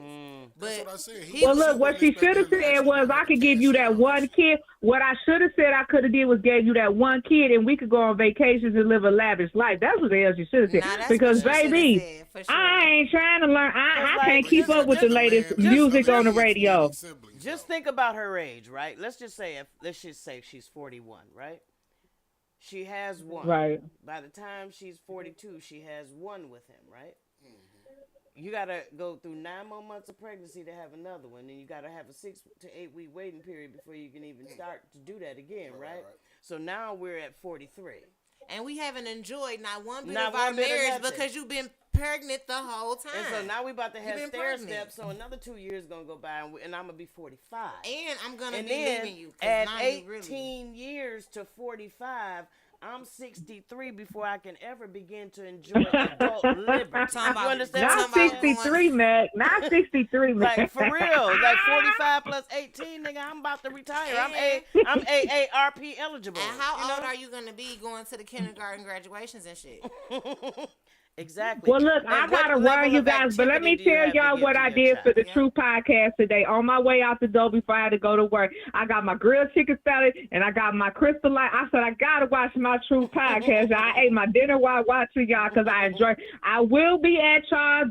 But That's what I said. he Well, was- look, what she should have said was, I could give you that one kid. What I should have said I could have did was gave you that one kid, and we could go on vacations and live a lavish life. That's what the hell she should have said. Nah, that's Because, what she shoulda baby, said, for sure. I ain't trying to learn. I like, can't keep just- up with the just- latest just- music on the just- radio. Just think about her age, right? Let's just say she's 41, right? She has one. Right. By the time she's 42, she has one with him, right? You gotta go through 9 more months of pregnancy to have another one, and you gotta have a 6 to 8 week waiting period before you can even start to do that again, right? So now we're at 43. And we haven't enjoyed not one bit Not of our one bit of marriage nothing. because you've been pregnant the whole time. And so now we about to have been stair pregnant. steps. So another 2 years gonna go by, and I'm gonna be 45. And I'm gonna And be then leaving you. 'cause at now you really- 18 years to 45, I'm 63 before I can ever begin to enjoy adult liberty. Talking about- You understand? Not what I'm saying? 63, Mac. Not 63, Mac. Like for real, like 45 plus 18, nigga. I'm about to retire. I'm AARP eligible. And how you know? old are you gonna be going to the kindergarten graduations and shit? Exactly. Well, look, And I what gotta level warn you of guys, but let me activity do you tell have to y'all give what to I your did for the child? True Podcast today. On my way out the door before I had to go to work, I got my grilled chicken salad and I got my Crystal Light. I said I gotta watch my True Podcast. I ate my dinner while watching y'all because I enjoy. I will be at y'all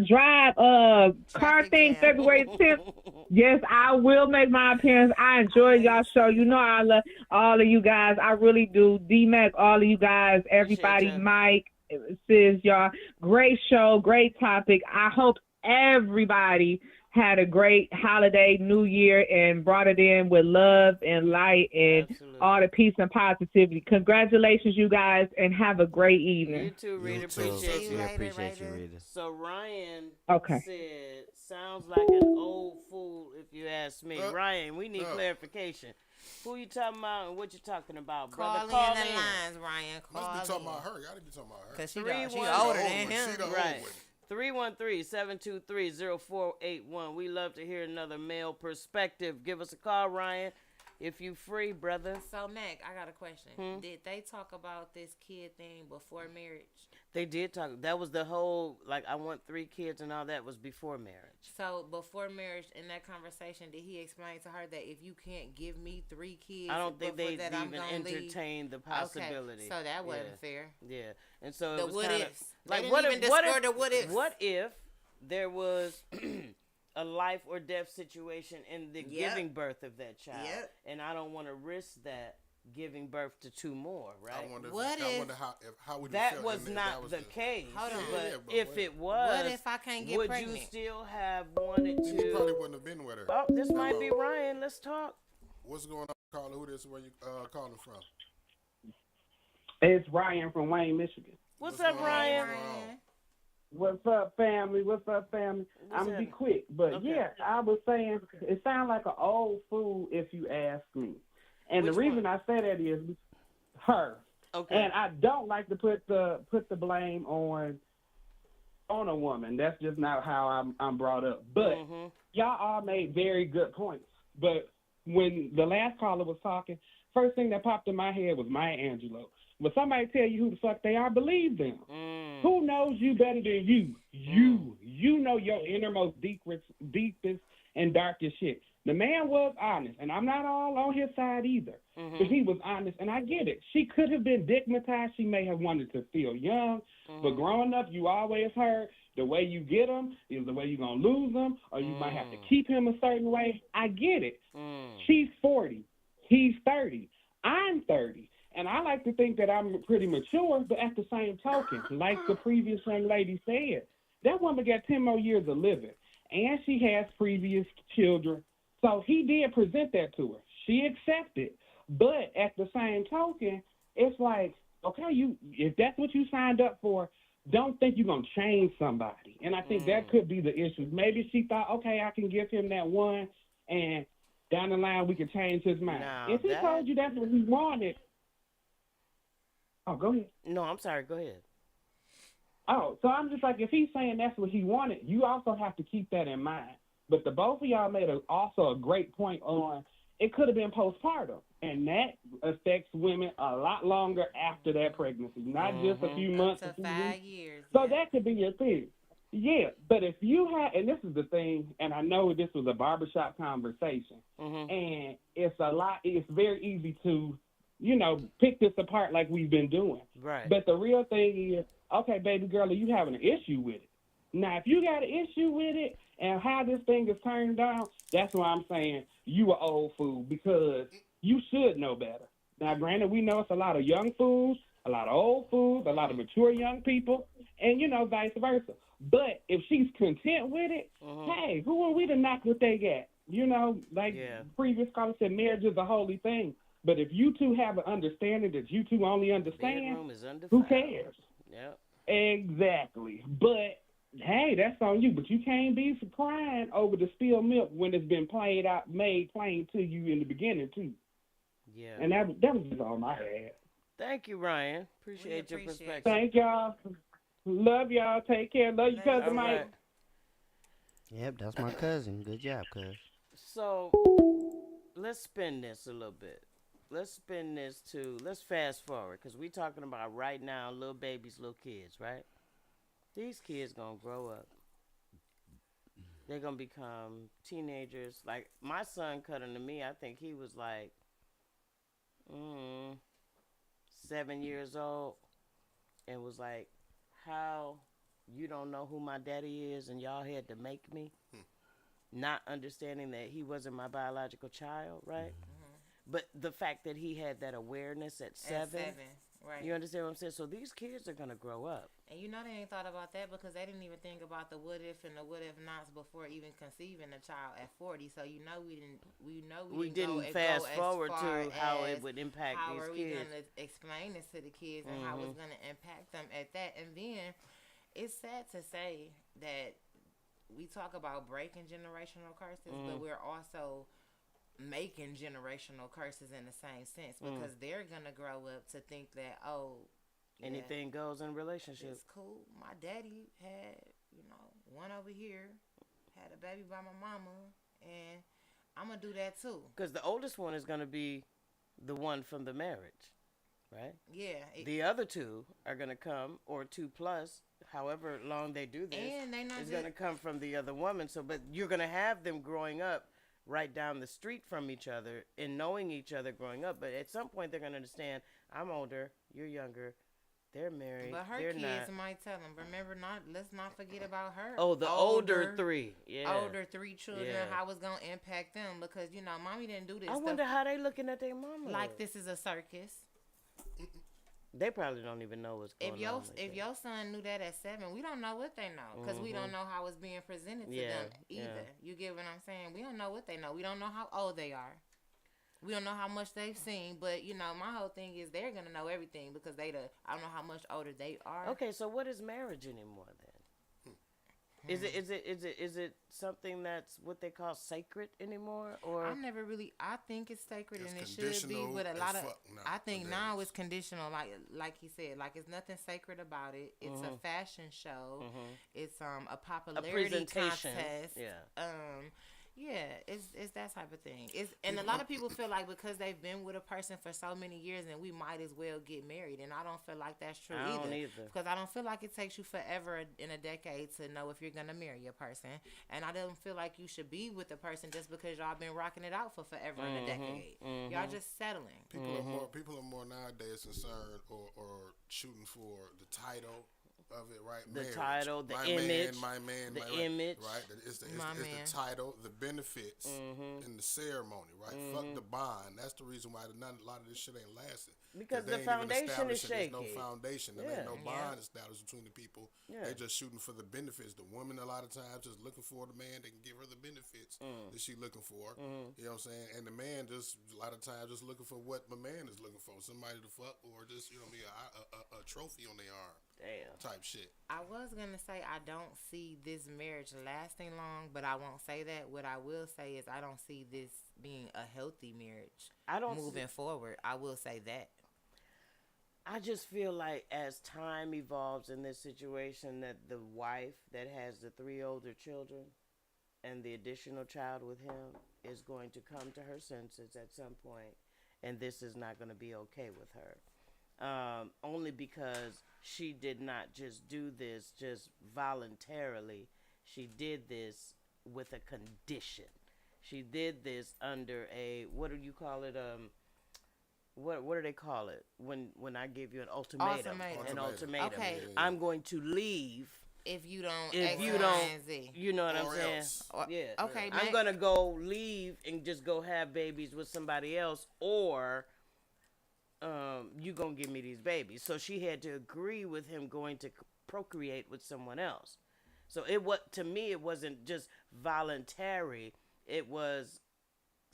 drive car Traffic thing jam. February 10th. Yes, I will make my appearance. I enjoy y'all show. You know I love all of you guys. I really do. D-Mac, all of you guys, everybody, you. Mike, sis, y'all. Great show, great topic. I hope everybody had a great holiday, New Year, and brought it in with love and light and Absolutely. all the peace and positivity. Congratulations, you guys, and have a great You evening. too, Rita. You too. Appreciate See you. you We later, appreciate you, Rita. Rita. So Ryan Okay. said, sounds like an old fool if you ask me. Ryan, we need no. clarification. Who you talking about and what you talking about, Call brother? in the lines, Ryan. Must Call be talking in. about her. Gotta be talking about her. Cause she 3-1. older The than old one. him. She the old Right. one. 313-723-0481. We love to hear another male perspective. Give us a call, Ryan, if you free, brother. So Mac, I got a question. Did they talk about this kid thing before marriage? They did talk. That was the whole, like, I want 3 kids and all that was before marriage. So before marriage, in that conversation, did he explain to her that if you can't give me 3 kids, I don't think before they that, I'm even gonna leave? entertained the possibility. Okay, so that wasn't Yeah. fair. Yeah, and so The it was what kinda, ifs. They like didn't what even if, what discover if, the what ifs. what if there was a life or death situation in the Yep. giving birth of that child, Yep. and I don't want to risk that giving birth to 2 more, right? I wonder, What I if- wonder how would you That feel, was and not that was the case. Hold on. But Yeah, but if what it if- was, What if I can't get would pregnant? you still have wanted Then you probably to? wouldn't have been with her. Oh, this might be Hello. Ryan. Let's talk. What's going on, caller? Who this? Where you calling from? It's Ryan from Wayne, Michigan. What's What's up, going on, Ryan? Ryan? What's up, family? What's up, family? What's I'm gonna be happening? quick, but Okay. yeah, I was saying it sounds like an old fool if you ask me. And Which the reason one? I say that is her. Okay. And I don't like to put the blame on a woman. That's just not how I'm brought up. But Mhm. y'all all made very good points. But when the last caller was talking, first thing that popped in my head was Maya Angelou. When somebody tell you who the fuck they are, believe them. Mm. Who knows you better than you? You know your innermost, deepest, and darkest shit. The man was honest, and I'm not all on his side either. But he was honest, and I get it. She could have been digmatized. She may have wanted to feel young, but growing up, you always heard the way you get them is the way you're going to lose them, or you might have to keep him a certain way. I get it. She's 40. He's 30. I'm 30. And I like to think that I'm pretty mature, but at the same token, like the previous young lady said, that woman got 10 more years of living, and she has previous children. So he did present that to her. She accepted. But at the same token, it's like, okay, if that's what you signed up for, don't think you're going to change somebody. And I think that could be the issue. Maybe she thought, okay, I can give him that one, and down the line we can change his mind. Now If he that- told you that's what he wanted, oh, go ahead. No, I'm sorry. Go ahead. Oh, so I'm just like, if he's saying that's what he wanted, you also have to keep that in mind. But the both of y'all made also a great point on it could have been postpartum, and that affects women a lot longer after that pregnancy, not just a few months, Up a to few 5 weeks. years. So yeah. that could be your thing. Yeah, but if you had, and this is the thing, and I know this was a barbershop conversation, and it's very easy to, pick this apart like we've been doing. Right. But the real thing is, okay, baby girl, are you having an issue with it? Now, if you got an issue with it and how this thing is turned down, that's why I'm saying you are old fool, because you should know better. Now, granted, we know it's a lot of young fools, a lot of old fools, a lot of mature young people, and, vice versa. But if she's content with it, hey, who are we to knock what they got? Previous caller said, marriage is a holy thing. But if you two have an understanding that you two only understand, who cares? Yep. Exactly. But, hey, that's on you. But you can't be crying over the spilled milk when it's been made plain to you in the beginning, too. Yeah. And that was just all I had. Thank you, Ryan. Appreciate your perspective. Thank y'all. Love y'all. Take care. Love you, cousin Mike. Right. Yep, that's my cousin. Good job, cuz. So, let's spin this a little bit. Let's fast forward, because we talking about right now little babies, little kids, right? These kids going to grow up. They're going to become teenagers. Like, my son cutting to me, I think he was like 7 years old, and was like, how you don't know who my daddy is and y'all had to make me? Not understanding that he wasn't my biological child, right? But the fact that he had that awareness at seven, right? You understand what I'm saying? So these kids are gonna grow up, and they ain't thought about that because they didn't even think about the what if and the what if nots before even conceiving a child at 40. So we didn't fast forward to how it would impact these kids. How are we gonna explain this to the kids and how it's gonna impact them at that? And then it's sad to say that we talk about breaking generational curses, but we're also making generational curses in the same sense, because they're gonna grow up to think that anything goes in relationships. It's cool. My daddy had one over here, had a baby by my mama, and I'm gonna do that too. Because the oldest one is gonna be the one from the marriage, right? Yeah. The other two are gonna come, or 2+, however long they do this, and they is gonna come from the other woman. So, but you're gonna have them growing up right down the street from each other and knowing each other growing up. But at some point they're going to understand, I'm older, you're younger, they're married, but her they're kids not. might tell them, let's not forget about her. Oh, the older three. Yeah. Older 3 children, how it's going to impact them, because, mommy didn't do this I wonder how they looking at their mama. Like this is a circus. They probably don't even know what's going on. If your son knew that at 7, we don't know what they know, because we don't know how it's being presented to them either. Yeah. You get what I'm saying? We don't know what they know. We don't know how old they are. We don't know how much they've seen. But my whole thing is they're gonna know everything, because I don't know how much older they are. Okay, so what is marriage anymore then? Is it something that's what they call sacred anymore, or I think it's sacred, and it should be conditional with a lot of. no, I think now it's conditional, like he said, like it's nothing sacred about it. It's a fashion show. It's a popularity contest. Yeah, it's that type of thing. And a lot of people feel like because they've been with a person for so many years, and we might as well get married. And I don't feel like that's true either. Because I don't feel like it takes you forever in a decade to know if you're gonna marry a person. And I don't feel like you should be with a person just because y'all been rocking it out for forever in a decade. Y'all just settling. People are more nowadays concerned or shooting for the title of it, right? The Marriage. title, the my image, man, the image, right? It's the title, the benefits, and the ceremony, right? Fuck the bond. That's the reason why a lot of this shit ain't lasting. Because the foundation is shaky. There's no foundation. There ain't no bond established between the people. They're just shooting for the benefits. The woman, a lot of times, just looking for the man that can give her the benefits that she's looking for. You know what I'm saying? And the man just, a lot of times, just looking for what my man is looking for. Somebody to fuck, or just, a trophy on their arm. Damn. Type shit. I was going to say I don't see this marriage lasting long, but I won't say that. What I will say is I don't see this being a healthy marriage moving forward. I will say that. I just feel like as time evolves in this situation, that the wife that has the 3 older children and the additional child with him is going to come to her senses at some point, and this is not going to be okay with her. Only because she did not just do this just voluntarily. She did this with a condition. She did this under a, what do you call it? What do they call it when I give you an ultimatum? An ultimatum. Okay. I'm going to leave if you don't. You know what I'm saying? Yeah. Okay. I'm gonna go leave and just go have babies with somebody else, or you gonna give me these babies. So she had to agree with him going to procreate with someone else. So to me it wasn't just voluntary. It was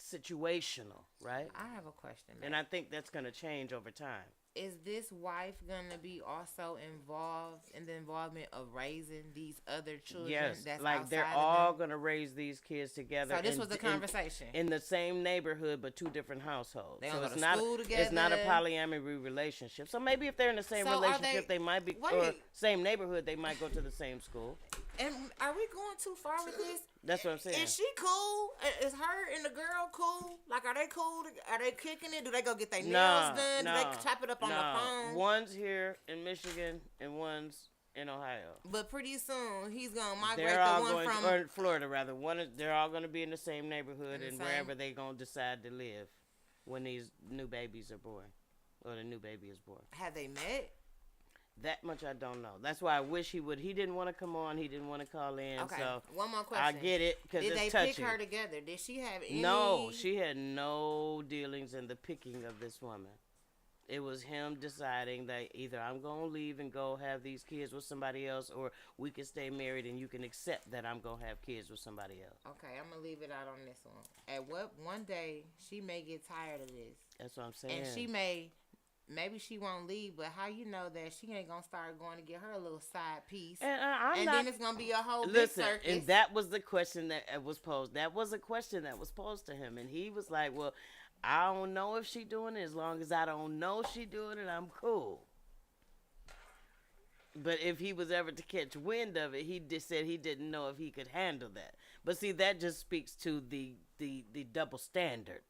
situational, right? I have a question, man. And I think that's going to change over time. Is this wife going to be also involved in the involvement of raising these other children? Yes, that's like they're all going to raise these kids together. So this was the conversation. In the same neighborhood, but two different households. They so don't it's go to not school together. It's not a polyamory relationship. So maybe if they're in the same relationship, they might be, or same neighborhood, they might go to the same school. And are we going too far with this? That's what I'm saying. Is she cool? Is her and the girl cool? Like, are they cool? Are they kicking it? Do they go get their nails done? Do they chop it up on the phone? One's here in Michigan and one's in Ohio. But pretty soon he's gonna migrate from Florida rather. They're all gonna be in the same neighborhood and wherever they gonna decide to live when these new babies are born, or the new baby is born. Have they met? That much I don't know. That's why I wish he would. He didn't want to come on. He didn't want to call in. Okay. So one more question. I get it because it's touchy. Did they pick her together? Did she have any? No, she had no dealings in the picking of this woman. It was him deciding that either I'm going to leave and go have these kids with somebody else, or we can stay married and you can accept that I'm going to have kids with somebody else. Okay, I'm going to leave it out on this one. One day she may get tired of this. That's what I'm saying. And she maybe she won't leave, but how you know that she ain't going to start going to get her a little side piece? And then it's going to be a whole big circus. And that was the question that was posed. That was a question that was posed to him. And he was like, well, I don't know if she doing it. As long as I don't know she doing it, I'm cool. But if he was ever to catch wind of it, he just said he didn't know if he could handle that. But see, that just speaks to the double standard,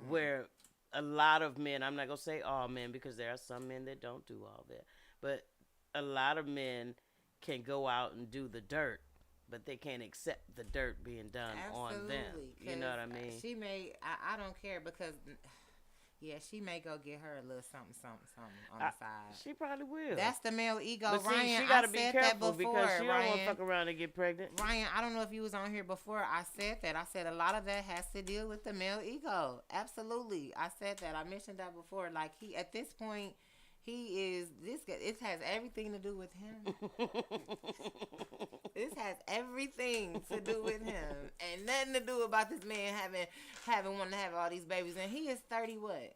where a lot of men, I'm not going to say all men because there are some men that don't do all that, but a lot of men can go out and do the dirt, but they can't accept the dirt being done on them. You know what I mean? She may, I don't care because, she may go get her a little something on the side. She probably will. That's the male ego, but Ryan. See, she got to be careful that before, because she don't want to Ryan. fuck around and get pregnant. Ryan, I don't know if you was on here before. I said that. I said a lot of that has to deal with the male ego. Absolutely. I said that. I mentioned that before. Like, he, at this point, he is, it has everything to do with him. This has everything to do with him. And nothing to do about this man having wanting to have all these babies. And he is 30 what?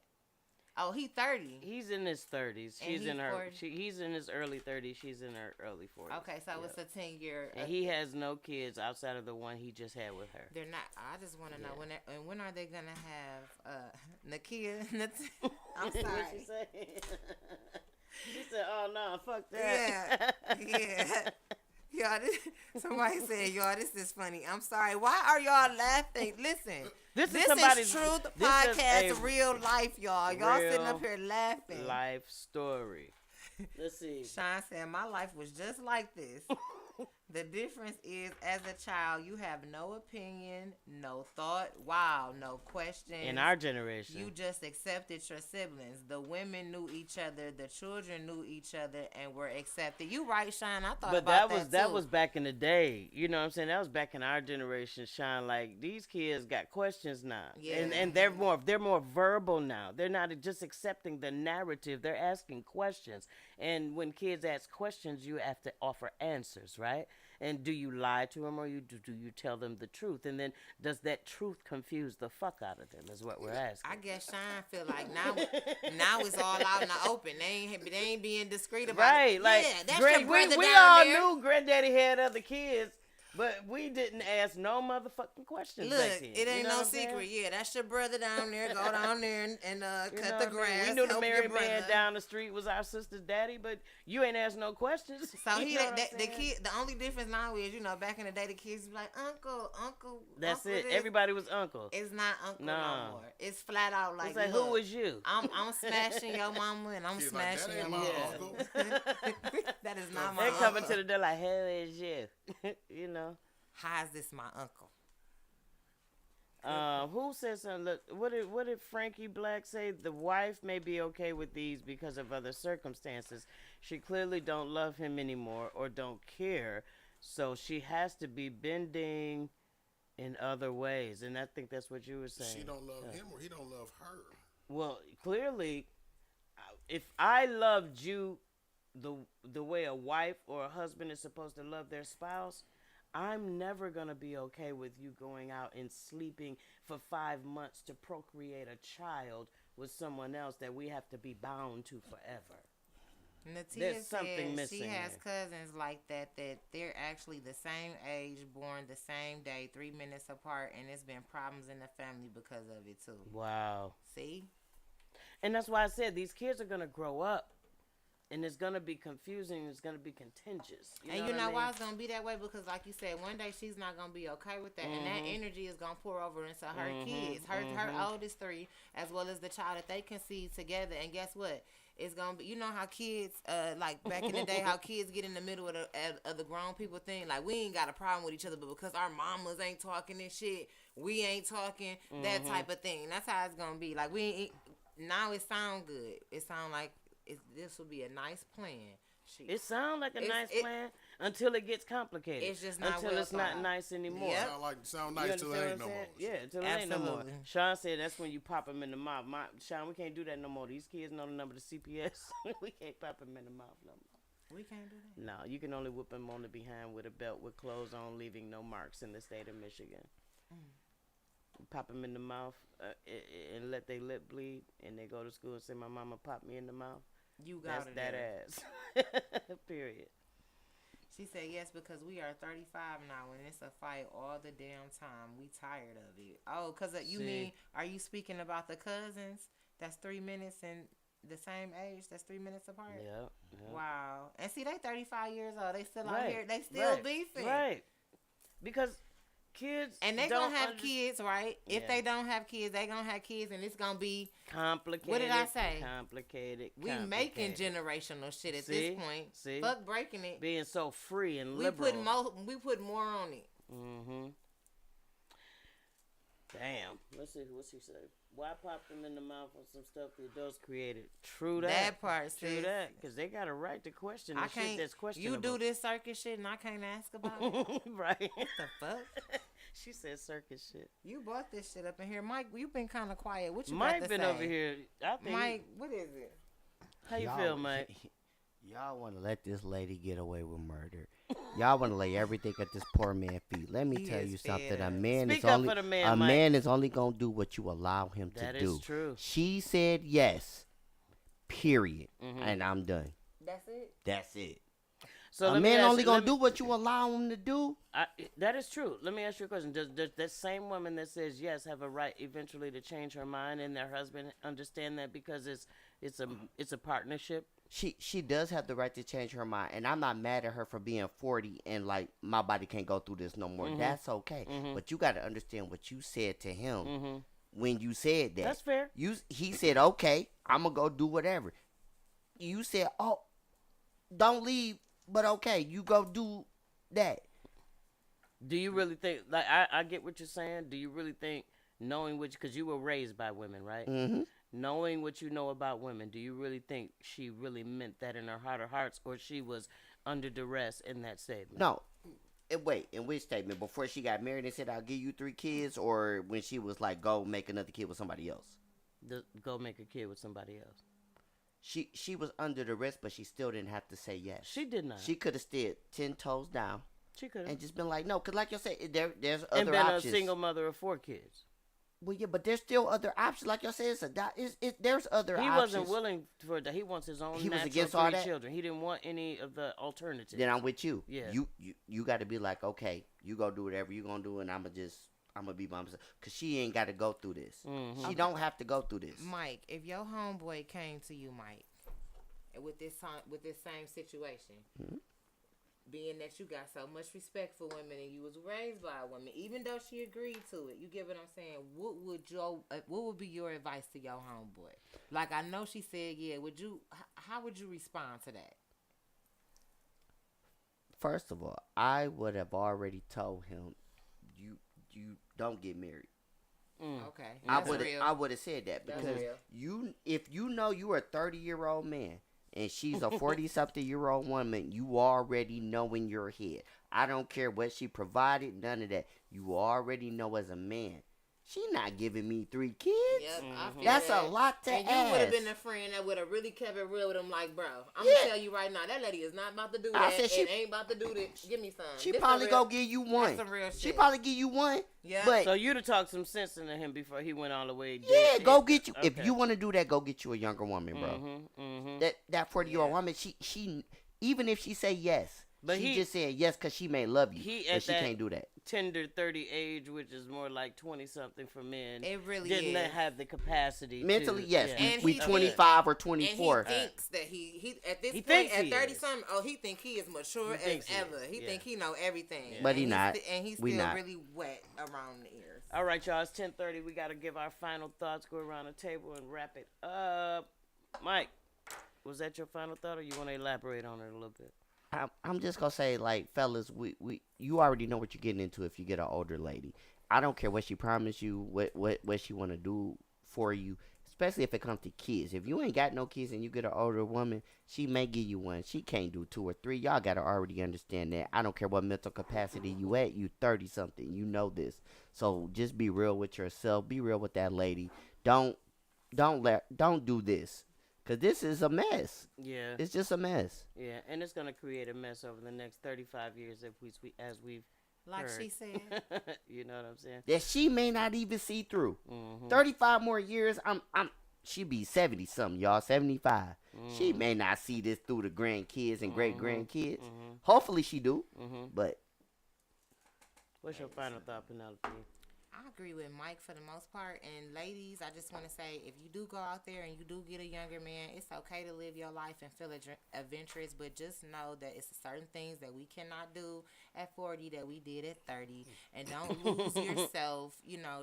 Oh, he 30. He's in his 30s. She's in her. He's in his early 30s. She's in her early 40s. Okay, so it's a 10-year. And he has no kids outside of the one he just had with her. They're not. I just want to know when are they gonna have Nakia? I'm sorry. What she say? She said, "Oh no, fuck that." Yeah. Y'all, somebody said, y'all, this is funny. I'm sorry. Why are y'all laughing? Listen, this is Truth Podcast, real life, y'all. Y'all sitting up here laughing. Life story. Let's see. Sean said, my life was just like this. The difference is, as a child, you have no opinion, no thought, no questions. In our generation. You just accepted your siblings. The women knew each other, the children knew each other, and were accepted. You right, Sean? I thought about that, that was back in the day. You know what I'm saying? That was back in our generation, Sean. Like, these kids got questions now. Yeah. And they're more verbal now. They're not just accepting the narrative. They're asking questions. And when kids ask questions, you have to offer answers, right? And do you lie to them, or do you tell them the truth? And then does that truth confuse the fuck out of them is what we're asking. I guess Sean feel like now it's all out in the open. They ain't being discreet about it. Right, like, yeah, that's your brother we down all there. knew Granddaddy had other kids, but we didn't ask no motherfucking questions. Look, back then. it ain't no secret. Yeah, that's your brother down there. Go down there and cut the grass. We knew the married man down the street was our sister's daddy, but you ain't asked no questions. So the only difference now is, back in the day, the kids be like, Uncle, That's Uncle it. this. Everybody was uncle. It's not uncle Nah. no more. It's flat out like, It's like, look, who was you? I'm smashing your mama and I'm She's like, smashing that your ain't mama. my uncle. That is not my They uncle. coming to the door like, who is you? You know. How is this my uncle? Who said something? Look, what did Frankie Black say? The wife may be okay with these because of other circumstances. She clearly don't love him anymore or don't care, so she has to be bending in other ways. And I think that's what you were saying. She don't love him or he don't love her. Well, clearly, if I loved you the way a wife or a husband is supposed to love their spouse, I'm never going to be okay with you going out and sleeping for 5 months to procreate a child with someone else that we have to be bound to forever. Natia There's something said missing she has here. cousins like that they're actually the same age, born the same day, 3 minutes apart, and it's been problems in the family because of it too. Wow. See? And that's why I said these kids are going to grow up. And it's going to be confusing. It's going to be contentious. And you know why it's going to be that way? Because like you said, one day she's not going to be okay with that. And that energy is going to pour over into her kids. Her oldest 3, as well as the child that they conceive together. And guess what? It's going to be, you know how kids, like back in the day, how kids get in the middle of the grown people thing. Like, we ain't got a problem with each other, but because our mamas ain't talking and shit, we ain't talking, that type of thing. That's how it's going to be. Like, we ain't, now it sound good. It sound like, this will be a nice plan. It sounds like a nice plan until it gets complicated. It's just not until it's not nice anymore. Yep. Sound nice till it ain't no more. Yeah, until it ain't no more. Sean said that's when you pop them in the mouth. Sean, we can't do that no more. These kids know the number to CPS. We can't pop them in the mouth no more. We can't do that. No, you can only whip them on the behind with a belt with clothes on, leaving no marks in the state of Michigan. Pop them in the mouth and let their lip bleed, and they go to school and say, "My mama popped me in the mouth." You got That's that ass. Period. She said yes because we are 35 now and it's a fight all the damn time. We tired of it. Oh, because you mean, are you speaking about the cousins? That's 3 minutes and the same age? That's 3 minutes apart? Yeah. Wow. And see, they 35 years old. They still out here. They still beefing. Right. Because kids and they don't gonna have kids, right? If they don't have kids, they gonna have kids, and it's gonna be complicated. What did I say? Complicated. We making generational shit at this point. See, fuck breaking it. Being so free and liberal. We put more on it. Damn. Let's see what she said. Why pop them in the mouth on some stuff the adults created? True that. That part, True that. Because they got a right to question the shit that's questionable. You do this circus shit and I can't ask about it? Right. What the fuck? She said circus shit. You brought this shit up in here. Mike, you been kind of quiet. What you Mike got to been say? over here. I think Mike, what is it? How you feel, Mike? Y'all want to let this lady get away with murder. Y'all want to lay everything at this poor man's feet. Let me tell you something. A man is only man is only gonna do what you allow him to do. That is true. She said yes. Period. And I'm done. That's it. That's it. So a man only gonna do what you allow him to do. That is true. Let me ask you a question. Does that same woman that says yes have a right eventually to change her mind and their husband understand that because it's a partnership? She does have the right to change her mind, and I'm not mad at her for being 40 and like my body can't go through this no more. That's okay. But you got to understand what you said to him when you said that. That's fair. He said, "Okay, I'm gonna go do whatever." You said, "Oh, don't leave." But okay, you go do that. Do you really think, like, I get what you're saying. Do you really think, knowing which, because you were raised by women, right? Knowing what you know about women, do you really think she really meant that in her heart of hearts, or she was under duress in that statement? No. Wait, in which statement? Before she got married and said, "I'll give you 3 kids," or when she was like, "Go make another kid with somebody else"? Go make a kid with somebody else. She was under duress, but she still didn't have to say yes. She did not. She could have stood 10 toes down. She could have. And just been like, no, because like you said, there's other and been options. a single mother of 4 kids. Well, yeah, but there's still other options. Like you said, there's other options. He wasn't willing for that. He wants his own. He was natural against all 3 that? children. He didn't want any of the alternatives. Then I'm with you. Yeah. You got to be like, okay, you go do whatever you gonna do, and I'm gonna be by myself, because she ain't got to go through this. She don't have to go through this. Mike, if your homeboy came to you, Mike, with this same situation, being that you got so much respect for women and you was raised by a woman, even though she agreed to it, you get what I'm saying? What would be your advice to your homeboy? Like, I know she said, yeah. How would you respond to that? First of all, I would have already told him, you don't get married. Okay, I would have said that because real. if you know you are a 30-year-old man and she's a 40-something-year-old woman, you already know in your head. I don't care what she provided, none of that. You already know as a man. She not giving me 3 kids. Yep, I feel That's that. a lot to and ask. you would have been a friend that would have really kept it real with him. Like, bro, I'm gonna tell you right now, that lady is not about to do that. And ain't about to do this. Give me some. She This probably real, gonna give you one. That's some real shit. She probably give you one. Yeah. But So you'd have talked some sense into him before he went all the way. yeah, go get you. Okay. If you want to do that, go get you a younger woman, bro. That 40-year-old woman, she even if she say yes, but she just said yes because she may love you, but she can't do that. Tender 30 age, which is more like 20 something for men. It really didn't is. have the capacity Mentally, to, yes. yeah. We 25 or 24. And he thinks that he at this He point thinks at he 30 is. something, he think he is mature as ever. He think he know everything. But he not. And he's We still not. really wet around the ears. All right, y'all. It's 10:30. We got to give our final thoughts, go around the table, and wrap it up. Mike, was that your final thought, or you want to elaborate on it a little bit? I'm just gonna say, like, fellas, you already know what you're getting into if you get an older lady. I don't care what she promised you, what she want to do for you, especially if it comes to kids. If you ain't got no kids and you get an older woman, she may give you one. She can't do 2 or 3. Y'all gotta already understand that. I don't care what mental capacity you at. You 30 something. You know this. So just be real with yourself. Be real with that lady. Don't do this. Because this is a mess. Yeah. It's just a mess. Yeah, and it's going to create a mess over the next 35 years as we've Like heard. she said. You know what I'm saying? That she may not even see through. 35 more years, she be 70 something, y'all, 75. She may not see this through the grandkids and great grandkids. Hopefully she do. But What's your final thought, Penelope? I agree with Mike for the most part. And ladies, I just want to say, if you do go out there and you do get a younger man, it's okay to live your life and feel adventurous, but just know that it's certain things that we cannot do at 40 that we did at 30. And don't lose yourself,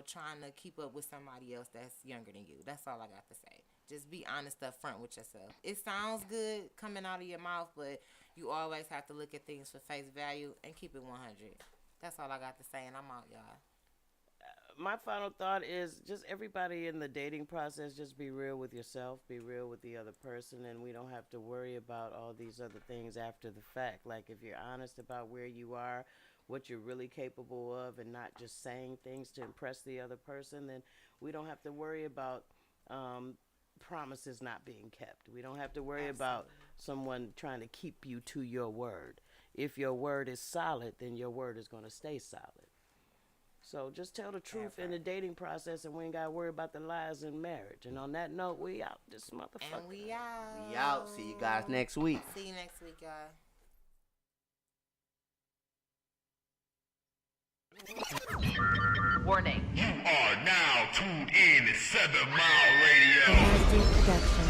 trying to keep up with somebody else that's younger than you. That's all I got to say. Just be honest up front with yourself. It sounds good coming out of your mouth, but you always have to look at things for face value and keep it 100. That's all I got to say, and I'm out, y'all. My final thought is just everybody in the dating process, just be real with yourself, be real with the other person, and we don't have to worry about all these other things after the fact. Like, if you're honest about where you are, what you're really capable of, and not just saying things to impress the other person, then we don't have to worry about promises not being kept. We don't have to worry about someone trying to keep you to your word. If your word is solid, then your word is going to stay solid. So just tell the truth in the dating process, and we ain't got to worry about the lies in marriage. And on that note, we out this motherfucker. And we out. we out. See you guys next week. See you next week, y'all. Warning. You are now tuned in to 7 Mile Radio. Production.